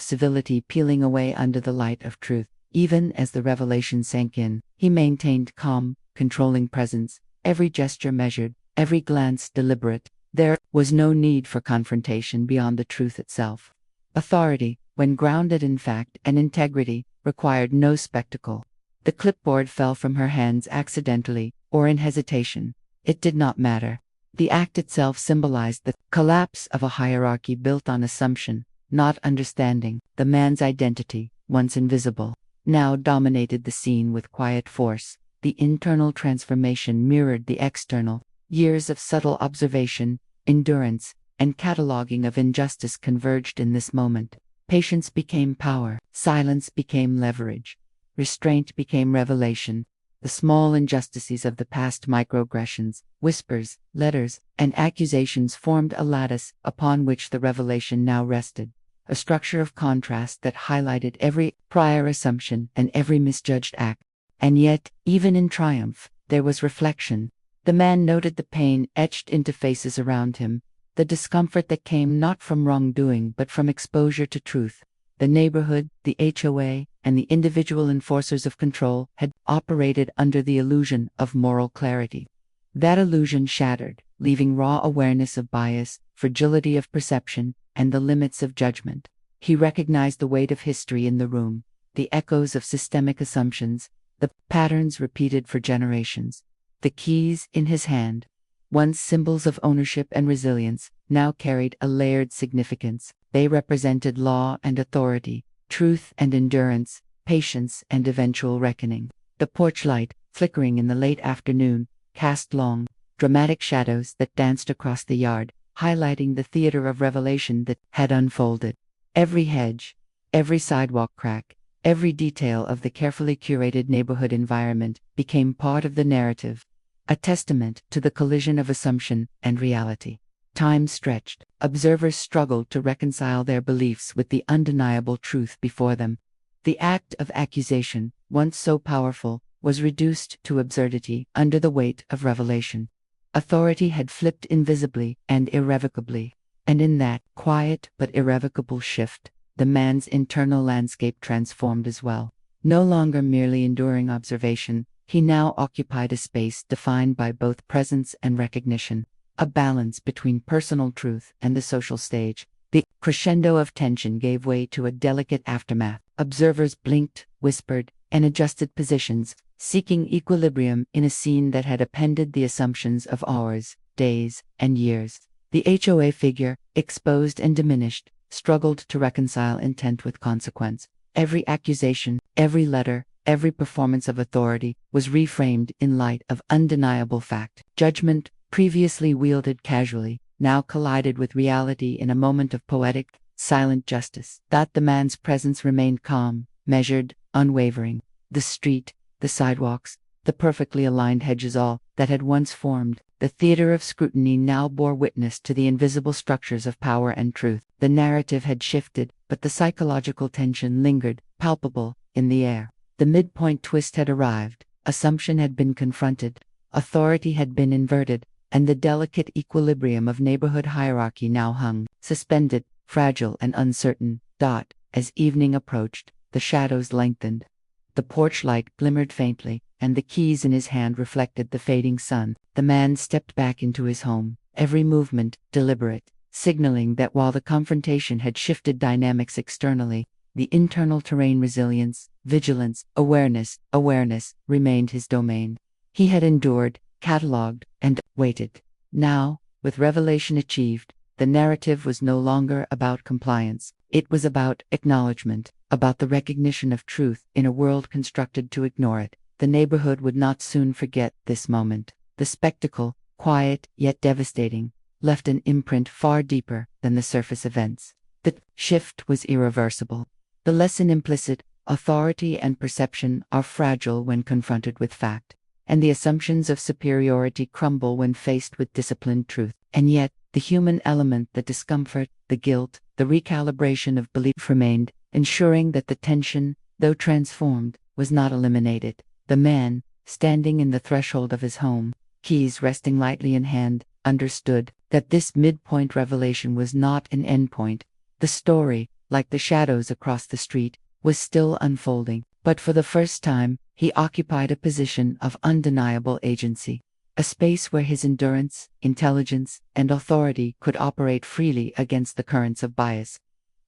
S1: civility peeling away under the light of truth. Even as the revelation sank in, he maintained calm, controlling presence, every gesture measured, every glance deliberate. There was no need for confrontation beyond the truth itself. Authority, when grounded in fact and integrity, required no spectacle. The clipboard fell from her hands accidentally, or in hesitation. It did not matter. The act itself symbolized the collapse of a hierarchy built on assumption, not understanding. The man's identity, once invisible, now dominated the scene with quiet force. The internal transformation mirrored the external. Years of subtle observation, endurance, and cataloging of injustice converged in this moment. Patience became power, silence became leverage, restraint became revelation. The small injustices of the past, microaggressions, whispers, letters, and accusations, formed a lattice upon which the revelation now rested, a structure of contrast that highlighted every prior assumption and every misjudged act. And yet, even in triumph, there was reflection. The man noted the pain etched into faces around him, the discomfort that came not from wrongdoing but from exposure to truth. The neighborhood, the HOA, and the individual enforcers of control had operated under the illusion of moral clarity. That illusion shattered, leaving raw awareness of bias, fragility of perception, and the limits of judgment. He recognized the weight of history in the room, the echoes of systemic assumptions, the patterns repeated for generations. The keys in his hand, once symbols of ownership and resilience, now carried a layered significance. They represented law and authority, truth and endurance, patience and eventual reckoning. The porch light, flickering in the late afternoon, cast long, dramatic shadows that danced across the yard, highlighting the theater of revelation that had unfolded. Every hedge, every sidewalk crack, every detail of the carefully curated neighborhood environment became part of the narrative, a testament to the collision of assumption and reality. Time stretched. Observers struggled to reconcile their beliefs with the undeniable truth before them. The act of accusation, once so powerful, was reduced to absurdity under the weight of revelation. Authority had flipped invisibly and irrevocably, and in that quiet but irrevocable shift, the man's internal landscape transformed as well. No longer merely enduring observation, he now occupied a space defined by both presence and recognition, a balance between personal truth and the social stage. The crescendo of tension gave way to a delicate aftermath. Observers blinked, whispered, and adjusted positions, seeking equilibrium in a scene that had upended the assumptions of hours, days, and years. The HOA figure, exposed and diminished, struggled to reconcile intent with consequence. Every accusation, every letter, every performance of authority was reframed in light of undeniable fact. Judgment, previously wielded casually, now collided with reality in a moment of poetic, silent justice. That the man's presence remained calm, measured, unwavering. The street, the sidewalks, the perfectly aligned hedges, all that had once formed the theater of scrutiny, now bore witness to the invisible structures of power and truth. The narrative had shifted, but the psychological tension lingered, palpable, in the air. The midpoint twist had arrived, assumption had been confronted, authority had been inverted, and the delicate equilibrium of neighborhood hierarchy now hung, suspended, fragile and uncertain. As evening approached, the shadows lengthened. The porch light glimmered faintly, and the keys in his hand reflected the fading sun. The man stepped back into his home, every movement deliberate, signaling that while the confrontation had shifted dynamics externally, the internal terrain, resilience, vigilance, awareness remained his domain. He had endured, catalogued, and waited. Now, with revelation achieved, the narrative was no longer about compliance. It was about acknowledgement, about the recognition of truth in a world constructed to ignore it. The neighborhood would not soon forget this moment. The spectacle, quiet yet devastating, left an imprint far deeper than the surface events. The shift was irreversible. The lesson implicit: authority and perception are fragile when confronted with fact, and the assumptions of superiority crumble when faced with disciplined truth. And yet, the human element, the discomfort, the guilt, the recalibration of belief remained, ensuring that the tension, though transformed, was not eliminated. The man, standing in the threshold of his home, keys resting lightly in hand, understood that this midpoint revelation was not an endpoint. The story, like the shadows across the street, was still unfolding, but for the first time, he occupied a position of undeniable agency, a space where his endurance, intelligence, and authority could operate freely against the currents of bias.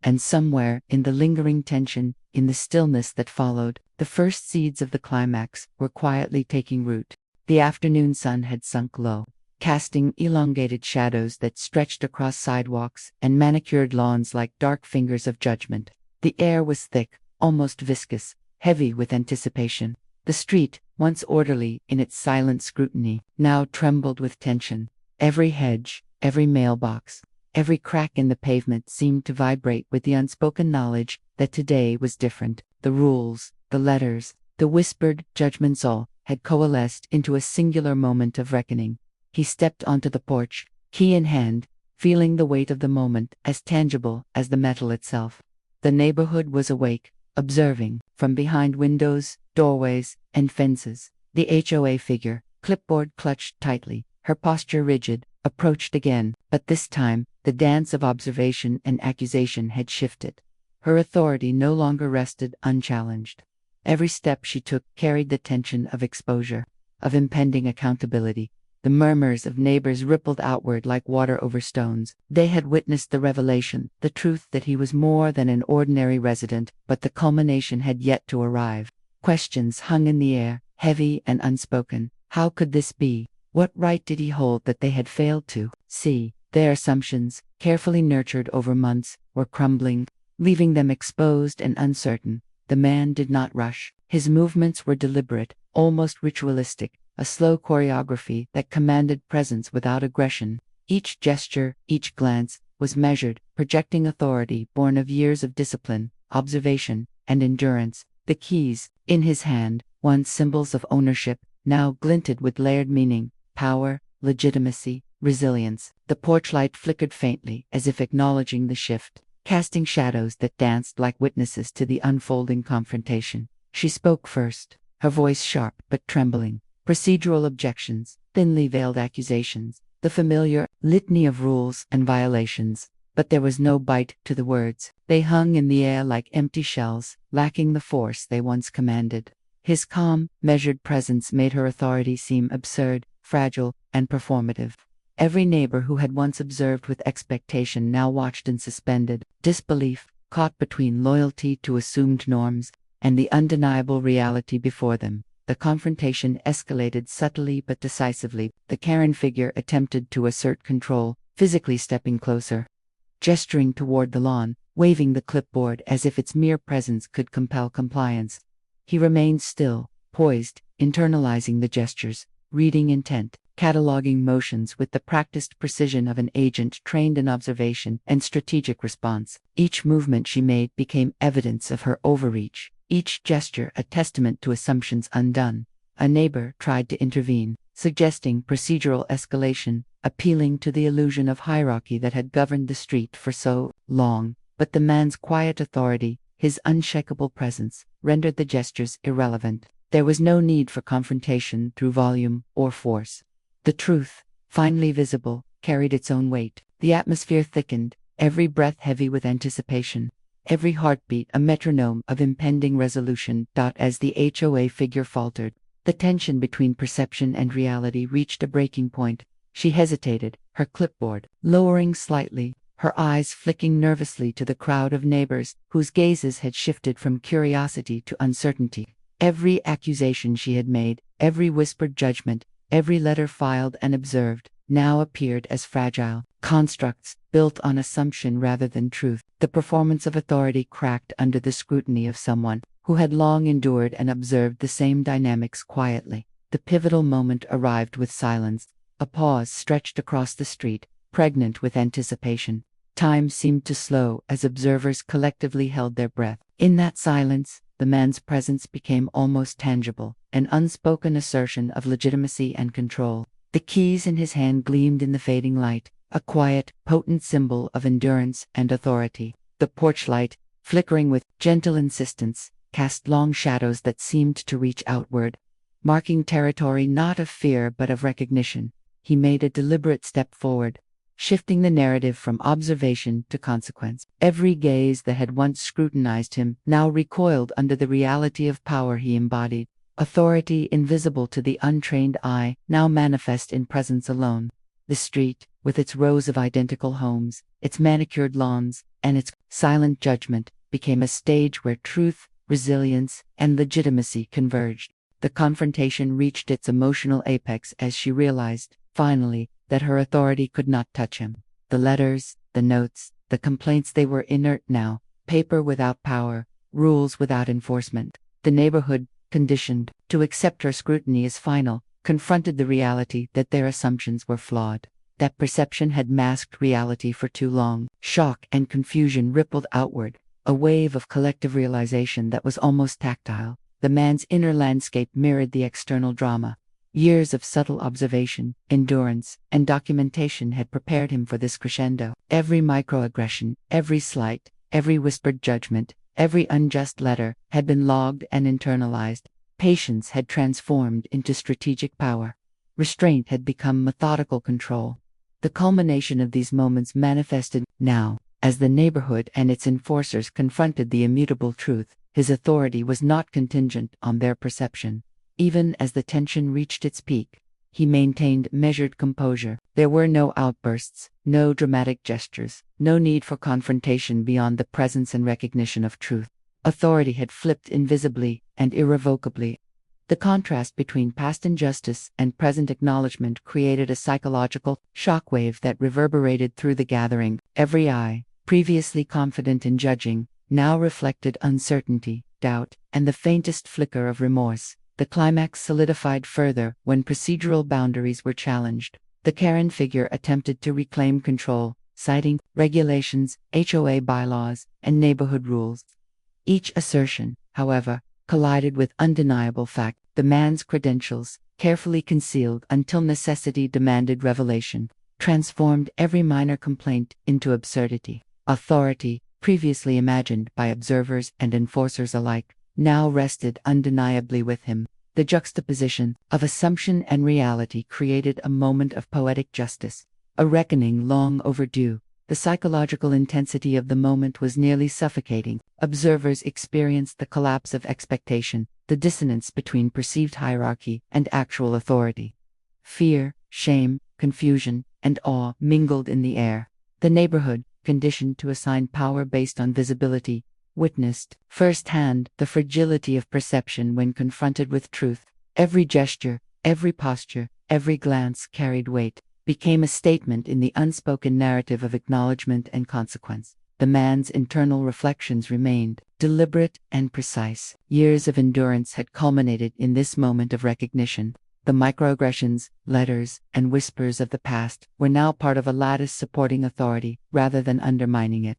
S1: And somewhere, in the lingering tension, in the stillness that followed, the first seeds of the climax were quietly taking root. The afternoon sun had sunk low, casting elongated shadows that stretched across sidewalks and manicured lawns like dark fingers of judgment. The air was thick, almost viscous, heavy with anticipation. The street, once orderly in its silent scrutiny, now trembled with tension. Every hedge, every mailbox, every crack in the pavement seemed to vibrate with the unspoken knowledge that today was different. The rules, the letters, the whispered judgments all had coalesced into a singular moment of reckoning. He stepped onto the porch, key in hand, feeling the weight of the moment as tangible as the metal itself. The neighborhood was awake, observing, from behind windows, doorways, and fences. The HOA figure, clipboard clutched tightly, her posture rigid, approached again, but this time, the dance of observation and accusation had shifted. Her authority no longer rested unchallenged. Every step she took carried the tension of exposure, of impending accountability. The murmurs of neighbors rippled outward like water over stones. They had witnessed the revelation, the truth that he was more than an ordinary resident, but the culmination had yet to arrive. Questions hung in the air, heavy and unspoken. How could this be? What right did he hold that they had failed to see? Their assumptions, carefully nurtured over months, were crumbling, leaving them exposed and uncertain. The man did not rush. His movements were deliberate, almost ritualistic, a slow choreography that commanded presence without aggression. Each gesture, each glance, was measured, projecting authority born of years of discipline, observation, and endurance. The keys, in his hand, once symbols of ownership, now glinted with layered meaning: power, legitimacy, resilience. The porch light flickered faintly, as if acknowledging the shift, casting shadows that danced like witnesses to the unfolding confrontation. She spoke first, her voice sharp but trembling. Procedural objections, thinly veiled accusations, the familiar litany of rules and violations. But there was no bite to the words. They hung in the air like empty shells, lacking the force they once commanded. His calm, measured presence made her authority seem absurd, fragile, and performative. Every neighbor who had once observed with expectation now watched in suspended disbelief, caught between loyalty to assumed norms and the undeniable reality before them. The confrontation escalated subtly but decisively. The Karen figure attempted to assert control, physically stepping closer, gesturing toward the lawn, waving the clipboard as if its mere presence could compel compliance. He remained still, poised, internalizing the gestures, reading intent, cataloging motions with the practiced precision of an agent trained in observation and strategic response. Each movement she made became evidence of her overreach, each gesture a testament to assumptions undone. A neighbor tried to intervene, suggesting procedural escalation, appealing to the illusion of hierarchy that had governed the street for so long. But the man's quiet authority, his unshakable presence, rendered the gestures irrelevant. There was no need for confrontation through volume or force. The truth, finely visible, carried its own weight. The atmosphere thickened, every breath heavy with anticipation, every heartbeat a metronome of impending resolution. As the HOA figure faltered, the tension between perception and reality reached a breaking point. She hesitated, her clipboard lowering slightly, her eyes flicking nervously to the crowd of neighbors whose gazes had shifted from curiosity to uncertainty. Every accusation she had made, every whispered judgment, every letter filed and observed, now appeared as fragile constructs built on assumption rather than truth. The performance of authority cracked under the scrutiny of someone who had long endured and observed the same dynamics quietly. The pivotal moment arrived with silence. A pause stretched across the street, pregnant with anticipation. Time seemed to slow as observers collectively held their breath. In that silence, the man's presence became almost tangible, an unspoken assertion of legitimacy and control. The keys in his hand gleamed in the fading light, a quiet, potent symbol of endurance and authority. The porch light, flickering with gentle insistence, cast long shadows that seemed to reach outward, marking territory not of fear but of recognition. He made a deliberate step forward, shifting the narrative from observation to consequence. Every gaze that had once scrutinized him now recoiled under the reality of power he embodied. Authority invisible to the untrained eye, now manifest in presence alone. The street, with its rows of identical homes, its manicured lawns, and its silent judgment, became a stage where truth, resilience, and legitimacy converged. The confrontation reached its emotional apex as she realized, finally, that her authority could not touch him. The letters, the notes, the complaints, they were inert now, paper without power, rules without enforcement. The neighborhood, conditioned to accept her scrutiny as final, confronted the reality that their assumptions were flawed. That perception had masked reality for too long. Shock and confusion rippled outward, a wave of collective realization that was almost tactile. The man's inner landscape mirrored the external drama. Years of subtle observation, endurance, and documentation had prepared him for this crescendo. Every microaggression, every slight, every whispered judgment, every unjust letter had been logged and internalized. Patience had transformed into strategic power. Restraint had become methodical control. The culmination of these moments manifested now, as the neighborhood and its enforcers confronted the immutable truth. His authority was not contingent on their perception. Even as the tension reached its peak, he maintained measured composure. There were no outbursts, no dramatic gestures, no need for confrontation beyond the presence and recognition of truth. Authority had flipped invisibly and irrevocably. The contrast between past injustice and present acknowledgement created a psychological shockwave that reverberated through the gathering. Every eye, previously confident in judging, now reflected uncertainty, doubt, and the faintest flicker of remorse. The climax solidified further when procedural boundaries were challenged. The Karen figure attempted to reclaim control, citing regulations, HOA bylaws, and neighborhood rules. Each assertion, however, collided with undeniable fact. The man's credentials, carefully concealed until necessity demanded revelation, transformed every minor complaint into absurdity. Authority, previously imagined by observers and enforcers alike, now rested undeniably with him. The juxtaposition of assumption and reality created a moment of poetic justice, a reckoning long overdue. The psychological intensity of the moment was nearly suffocating. Observers experienced the collapse of expectation, the dissonance between perceived hierarchy and actual authority. Fear, shame, confusion, and awe mingled in the air. The neighborhood, conditioned to assign power based on visibility, witnessed firsthand the fragility of perception when confronted with truth. Every gesture, every posture, every glance carried weight, became a statement in the unspoken narrative of acknowledgement and consequence. The man's internal reflections remained deliberate and precise. Years of endurance had culminated in this moment of recognition. The microaggressions, letters, and whispers of the past were now part of a lattice supporting authority rather than undermining it.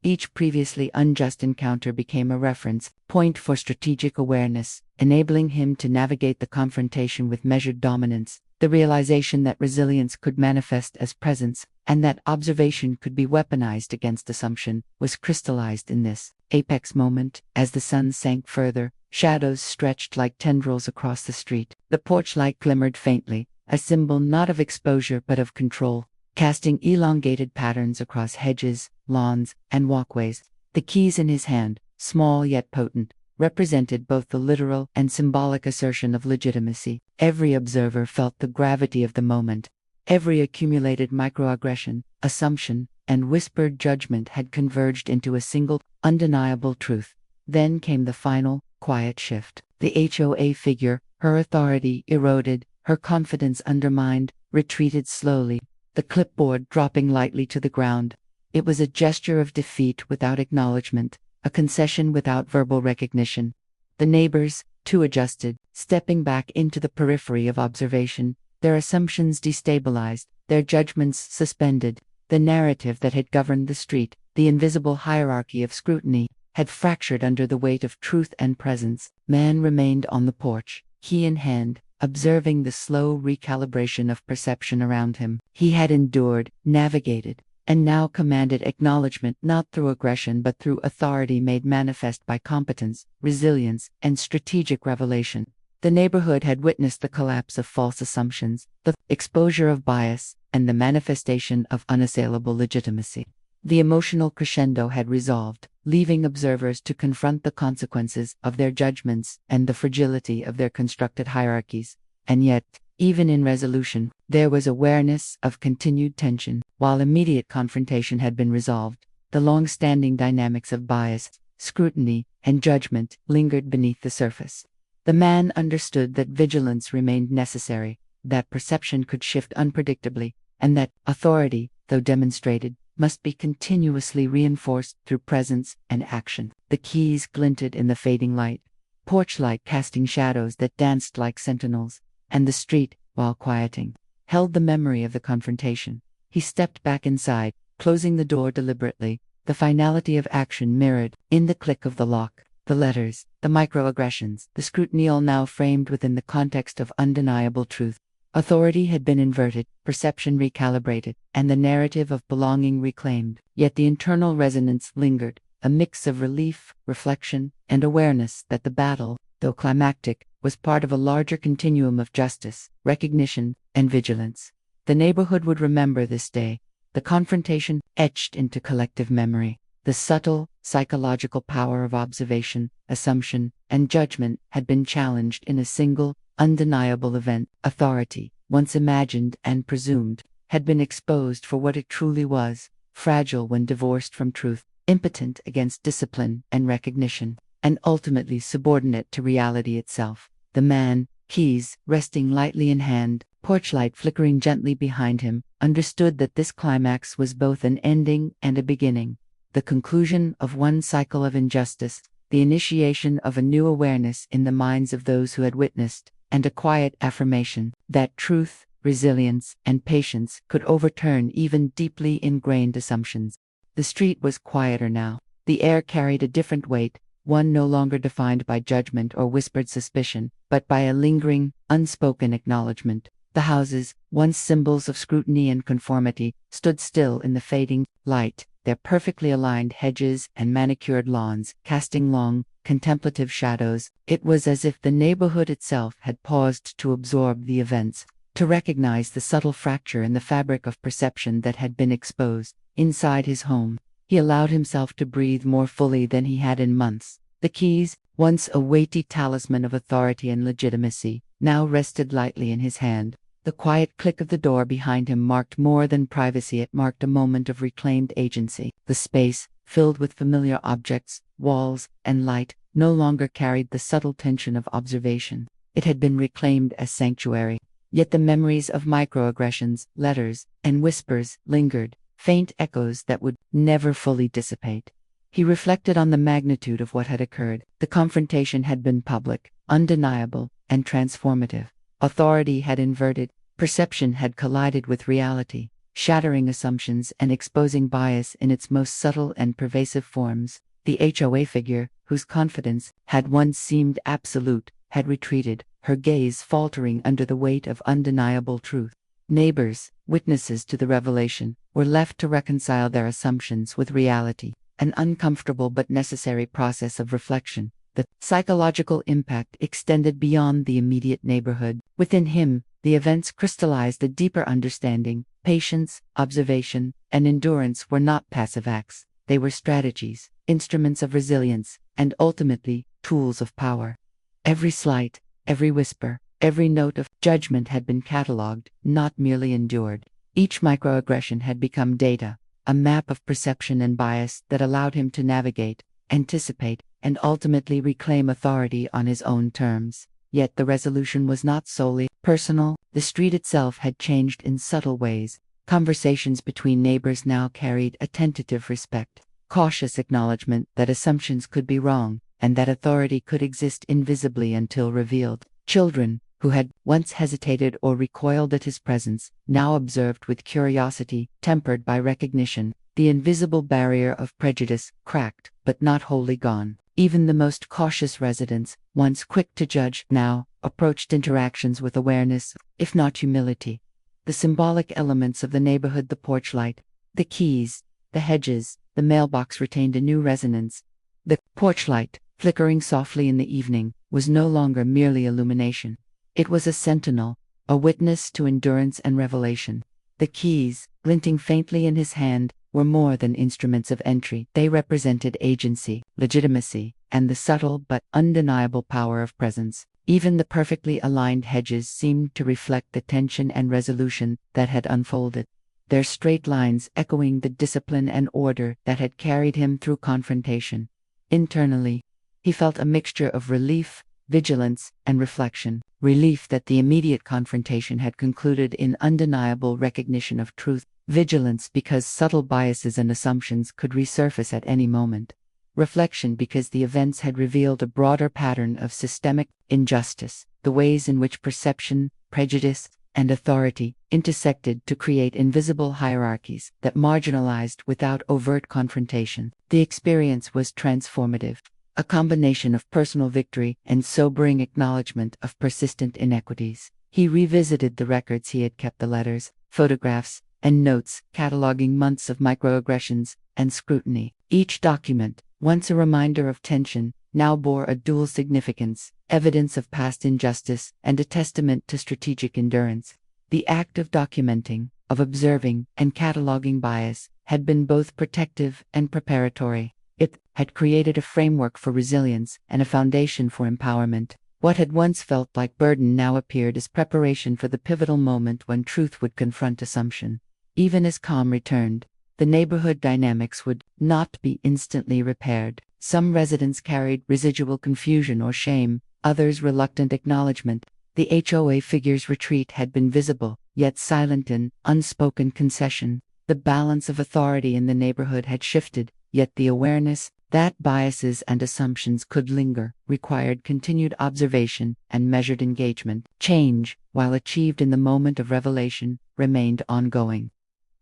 S1: Each previously unjust encounter became a reference point for strategic awareness, enabling him to navigate the confrontation with measured dominance. The realization that resilience could manifest as presence, and that observation could be weaponized against assumption, was crystallized in this apex moment. As the sun sank further, shadows stretched like tendrils across the street. The porch light glimmered faintly, a symbol not of exposure but of control, casting elongated patterns across hedges, lawns, and walkways. The keys in his hand, small yet potent, represented both the literal and symbolic assertion of legitimacy. Every observer felt the gravity of the moment. Every accumulated microaggression, assumption, and whispered judgment had converged into a single, undeniable truth. Then came the final, quiet shift. The HOA figure, her authority eroded, her confidence undermined, retreated slowly, the clipboard dropping lightly to the ground. It was a gesture of defeat without acknowledgement, a concession without verbal recognition. The neighbors, too adjusted, stepping back into the periphery of observation, their assumptions destabilized, their judgments suspended. The narrative that had governed the street, the invisible hierarchy of scrutiny, had fractured under the weight of truth and presence. Man remained on the porch, key in hand, observing the slow recalibration of perception around him. He had endured, navigated, and now commanded acknowledgement not through aggression but through authority made manifest by competence, resilience, and strategic revelation. The neighborhood had witnessed the collapse of false assumptions, the exposure of bias, and the manifestation of unassailable legitimacy. The emotional crescendo had resolved, leaving observers to confront the consequences of their judgments and the fragility of their constructed hierarchies. And yet, even in resolution, there was awareness of continued tension. While immediate confrontation had been resolved, the long-standing dynamics of bias, scrutiny, and judgment lingered beneath the surface. The man understood that vigilance remained necessary, that perception could shift unpredictably, and that authority, though demonstrated, must be continuously reinforced through presence and action. The keys glinted in the fading light. porch light casting shadows that danced like sentinels, and the street, while quieting, held the memory of the confrontation. He stepped back inside, closing the door deliberately, the finality of action mirrored in the click of the lock. The letters, the microaggressions, the scrutiny all now framed within the context of undeniable truth. Authority had been inverted, perception recalibrated, and the narrative of belonging reclaimed. Yet the internal resonance lingered, a mix of relief, reflection, and awareness that the battle, though climactic, was part of a larger continuum of justice, recognition, and vigilance. The neighborhood would remember this day, the confrontation etched into collective memory. The subtle, psychological power of observation, assumption, and judgment had been challenged in a single, undeniable event. Authority, once imagined and presumed, had been exposed for what it truly was, fragile when divorced from truth, impotent against discipline and recognition, and ultimately subordinate to reality itself. The man, keys resting lightly in hand, porch light flickering gently behind him, understood that this climax was both an ending and a beginning. The conclusion of one cycle of injustice, the initiation of a new awareness in the minds of those who had witnessed, and a quiet affirmation that truth, resilience, and patience could overturn even deeply ingrained assumptions. The street was quieter now. The air carried a different weight, one no longer defined by judgment or whispered suspicion, but by a lingering, unspoken acknowledgement. The houses, once symbols of scrutiny and conformity, stood still in the fading light, their perfectly aligned hedges and manicured lawns casting long, contemplative shadows. It was as if the neighborhood itself had paused to absorb the events, to recognize the subtle fracture in the fabric of perception that had been exposed. Inside his home, he allowed himself to breathe more fully than he had in months. The keys, once a weighty talisman of authority and legitimacy, now rested lightly in his hand. The quiet click of the door behind him marked more than privacy, it marked a moment of reclaimed agency. The space, filled with familiar objects, walls, and light, no longer carried the subtle tension of observation. It had been reclaimed as sanctuary. Yet the memories of microaggressions, letters, and whispers lingered, faint echoes that would never fully dissipate. He reflected on the magnitude of what had occurred. The confrontation had been public, undeniable, and transformative. Authority had inverted, perception had collided with reality, shattering assumptions and exposing bias in its most subtle and pervasive forms. The HOA figure, whose confidence had once seemed absolute, had retreated, her gaze faltering under the weight of undeniable truth. Neighbors, witnesses to the revelation, were left to reconcile their assumptions with reality, an uncomfortable but necessary process of reflection. The psychological impact extended beyond the immediate neighborhood. Within him, the events crystallized a deeper understanding. Patience, observation, and endurance were not passive acts. They were strategies, instruments of resilience, and ultimately, tools of power. Every slight, every whisper, every note of judgment had been catalogued, not merely endured. Each microaggression had become data, a map of perception and bias that allowed him to navigate, anticipate, and ultimately reclaim authority on his own terms. Yet the resolution was not solely personal. The street itself had changed in subtle ways. Conversations between neighbors now carried a tentative respect, cautious acknowledgement that assumptions could be wrong, and that authority could exist invisibly until revealed. Children, who had once hesitated or recoiled at his presence, now observed with curiosity, tempered by recognition. The invisible barrier of prejudice cracked, but not wholly gone. Even the most cautious residents, once quick to judge, now approached interactions with awareness, if not humility. The symbolic elements of the neighborhood, the porch light, the keys, the hedges, the mailbox retained a new resonance. The porch light, flickering softly in the evening, was no longer merely illumination. It was a sentinel, a witness to endurance and revelation. The keys, glinting faintly in his hand, were more than instruments of entry. They represented agency, legitimacy, and the subtle but undeniable power of presence. Even the perfectly aligned hedges seemed to reflect the tension and resolution that had unfolded, their straight lines echoing the discipline and order that had carried him through confrontation. Internally, he felt a mixture of relief, vigilance, and reflection. Relief that the immediate confrontation had concluded in undeniable recognition of truth. Vigilance because subtle biases and assumptions could resurface at any moment. reflection because the events had revealed a broader pattern of systemic injustice, the ways in which perception, prejudice, and authority intersected to create invisible hierarchies that marginalized without overt confrontation. The experience was transformative, a combination of personal victory and sobering acknowledgement of persistent inequities. He revisited the records he had kept, the letters, photographs, and notes cataloging months of microaggressions and scrutiny. Each document, once a reminder of tension, now bore a dual significance, evidence of past injustice and a testament to strategic endurance. The act of documenting, of observing, and cataloging bias had been both protective and preparatory. It had created a framework for resilience and a foundation for empowerment. What had once felt like burden now appeared as preparation for the pivotal moment when truth would confront assumption. Even as calm returned, the neighborhood dynamics would not be instantly repaired. Some residents carried residual confusion or shame, others reluctant acknowledgement. The HOA figure's retreat had been visible, yet silent in unspoken concession. The balance of authority in the neighborhood had shifted, yet the awareness that biases and assumptions could linger required continued observation and measured engagement. Change, while achieved in the moment of revelation, remained ongoing.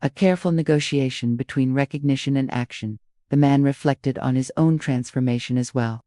S1: A careful negotiation between recognition and action. The man reflected on his own transformation as well.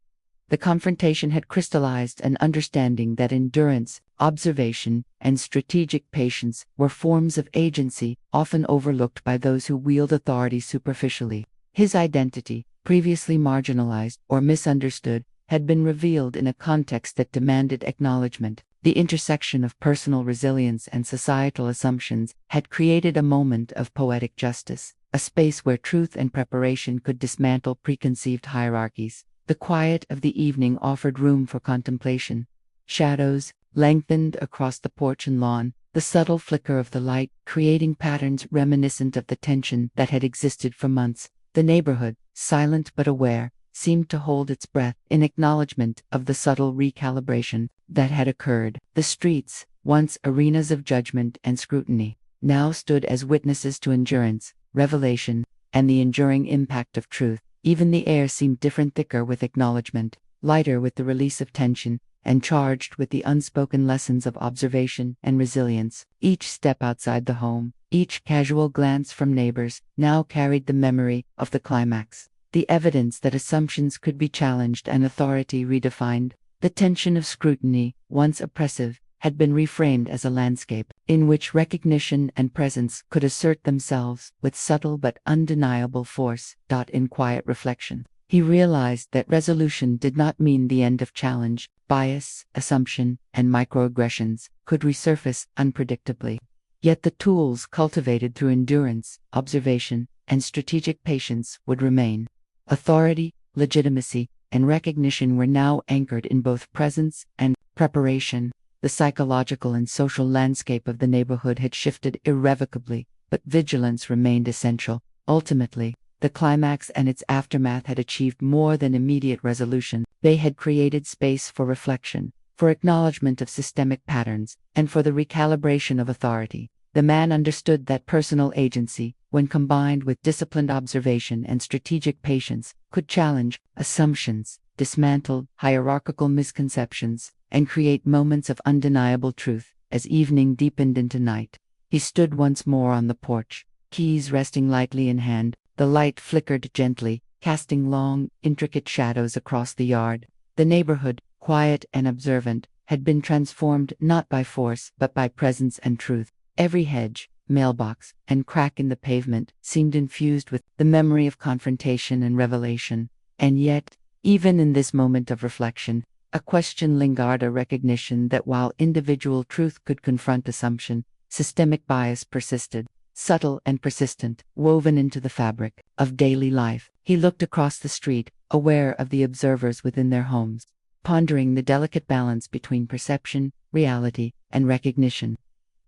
S1: The confrontation had crystallized an understanding that endurance, observation, and strategic patience were forms of agency often overlooked by those who wield authority superficially. His identity, previously marginalized or misunderstood, had been revealed in a context that demanded acknowledgement. The intersection of personal resilience and societal assumptions had created a moment of poetic justice, a space where truth and preparation could dismantle preconceived hierarchies. The quiet of the evening offered room for contemplation. Shadows lengthened across the porch and lawn, the subtle flicker of the light creating patterns reminiscent of the tension that had existed for months. The neighborhood, silent but aware, seemed to hold its breath in acknowledgement of the subtle recalibration that had occurred. The streets, once arenas of judgment and scrutiny, now stood as witnesses to endurance, revelation, and the enduring impact of truth. Even the air seemed different, thicker with acknowledgement, lighter with the release of tension, and charged with the unspoken lessons of observation and resilience. Each step outside the home, each casual glance from neighbors, now carried the memory of the climax, the evidence that assumptions could be challenged and authority redefined. The tension of scrutiny, once oppressive, had been reframed as a landscape in which recognition and presence could assert themselves with subtle but undeniable force. In quiet reflection, he realized that resolution did not mean the end of challenge. Bias, assumption, and microaggressions could resurface unpredictably. Yet the tools cultivated through endurance, observation, and strategic patience would remain. Authority, legitimacy, and recognition were now anchored in both presence and preparation. The psychological and social landscape of the neighborhood had shifted irrevocably, but vigilance remained essential. Ultimately, the climax and its aftermath had achieved more than immediate resolution. They had created space for reflection, for acknowledgement of systemic patterns, and for the recalibration of authority. The man understood that personal agency, when combined with disciplined observation and strategic patience, could challenge assumptions, dismantle hierarchical misconceptions, and create moments of undeniable truth. As evening deepened into night, he stood once more on the porch, keys resting lightly in hand. The light flickered gently, casting long, intricate shadows across the yard. The neighborhood, quiet and observant, had been transformed not by force but by presence and truth. Every hedge, mailbox, and crack in the pavement seemed infused with the memory of confrontation and revelation. And yet, even in this moment of reflection, a question lingered, a recognition that while individual truth could confront assumption, systemic bias persisted, subtle and persistent, woven into the fabric of daily life. He looked across the street, aware of the observers within their homes, pondering the delicate balance between perception, reality, and recognition.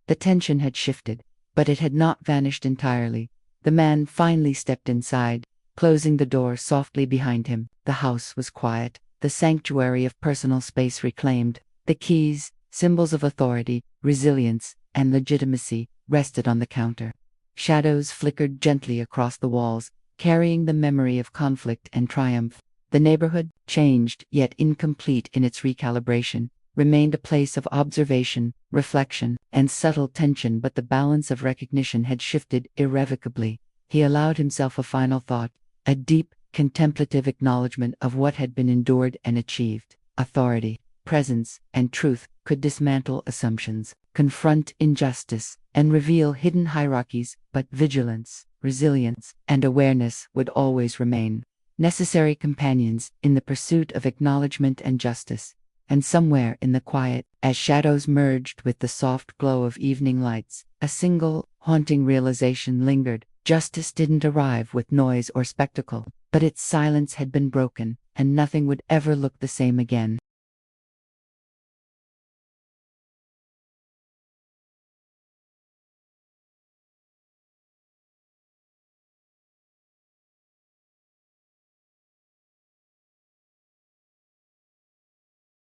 S1: The tension had shifted, but it had not vanished entirely. The man finally stepped inside, closing the door softly behind him. The house was quiet, the sanctuary of personal space reclaimed. The keys, symbols of authority, resilience, and legitimacy, rested on the counter. Shadows flickered gently across the walls, carrying the memory of conflict and triumph. The neighborhood, changed yet incomplete in its recalibration, remained a place of observation, reflection, and subtle tension, but the balance of recognition had shifted irrevocably. He allowed himself a final thought, a deep, contemplative acknowledgement of what had been endured and achieved. Authority, presence, and truth could dismantle assumptions, confront injustice, and reveal hidden hierarchies, but vigilance, resilience, and awareness would always remain necessary companions in the pursuit of acknowledgement and justice. And somewhere in the quiet, as shadows merged with the soft glow of evening lights, a single, haunting realization lingered. Justice didn't arrive with noise or spectacle, but its silence had been broken, and nothing would ever look the same again.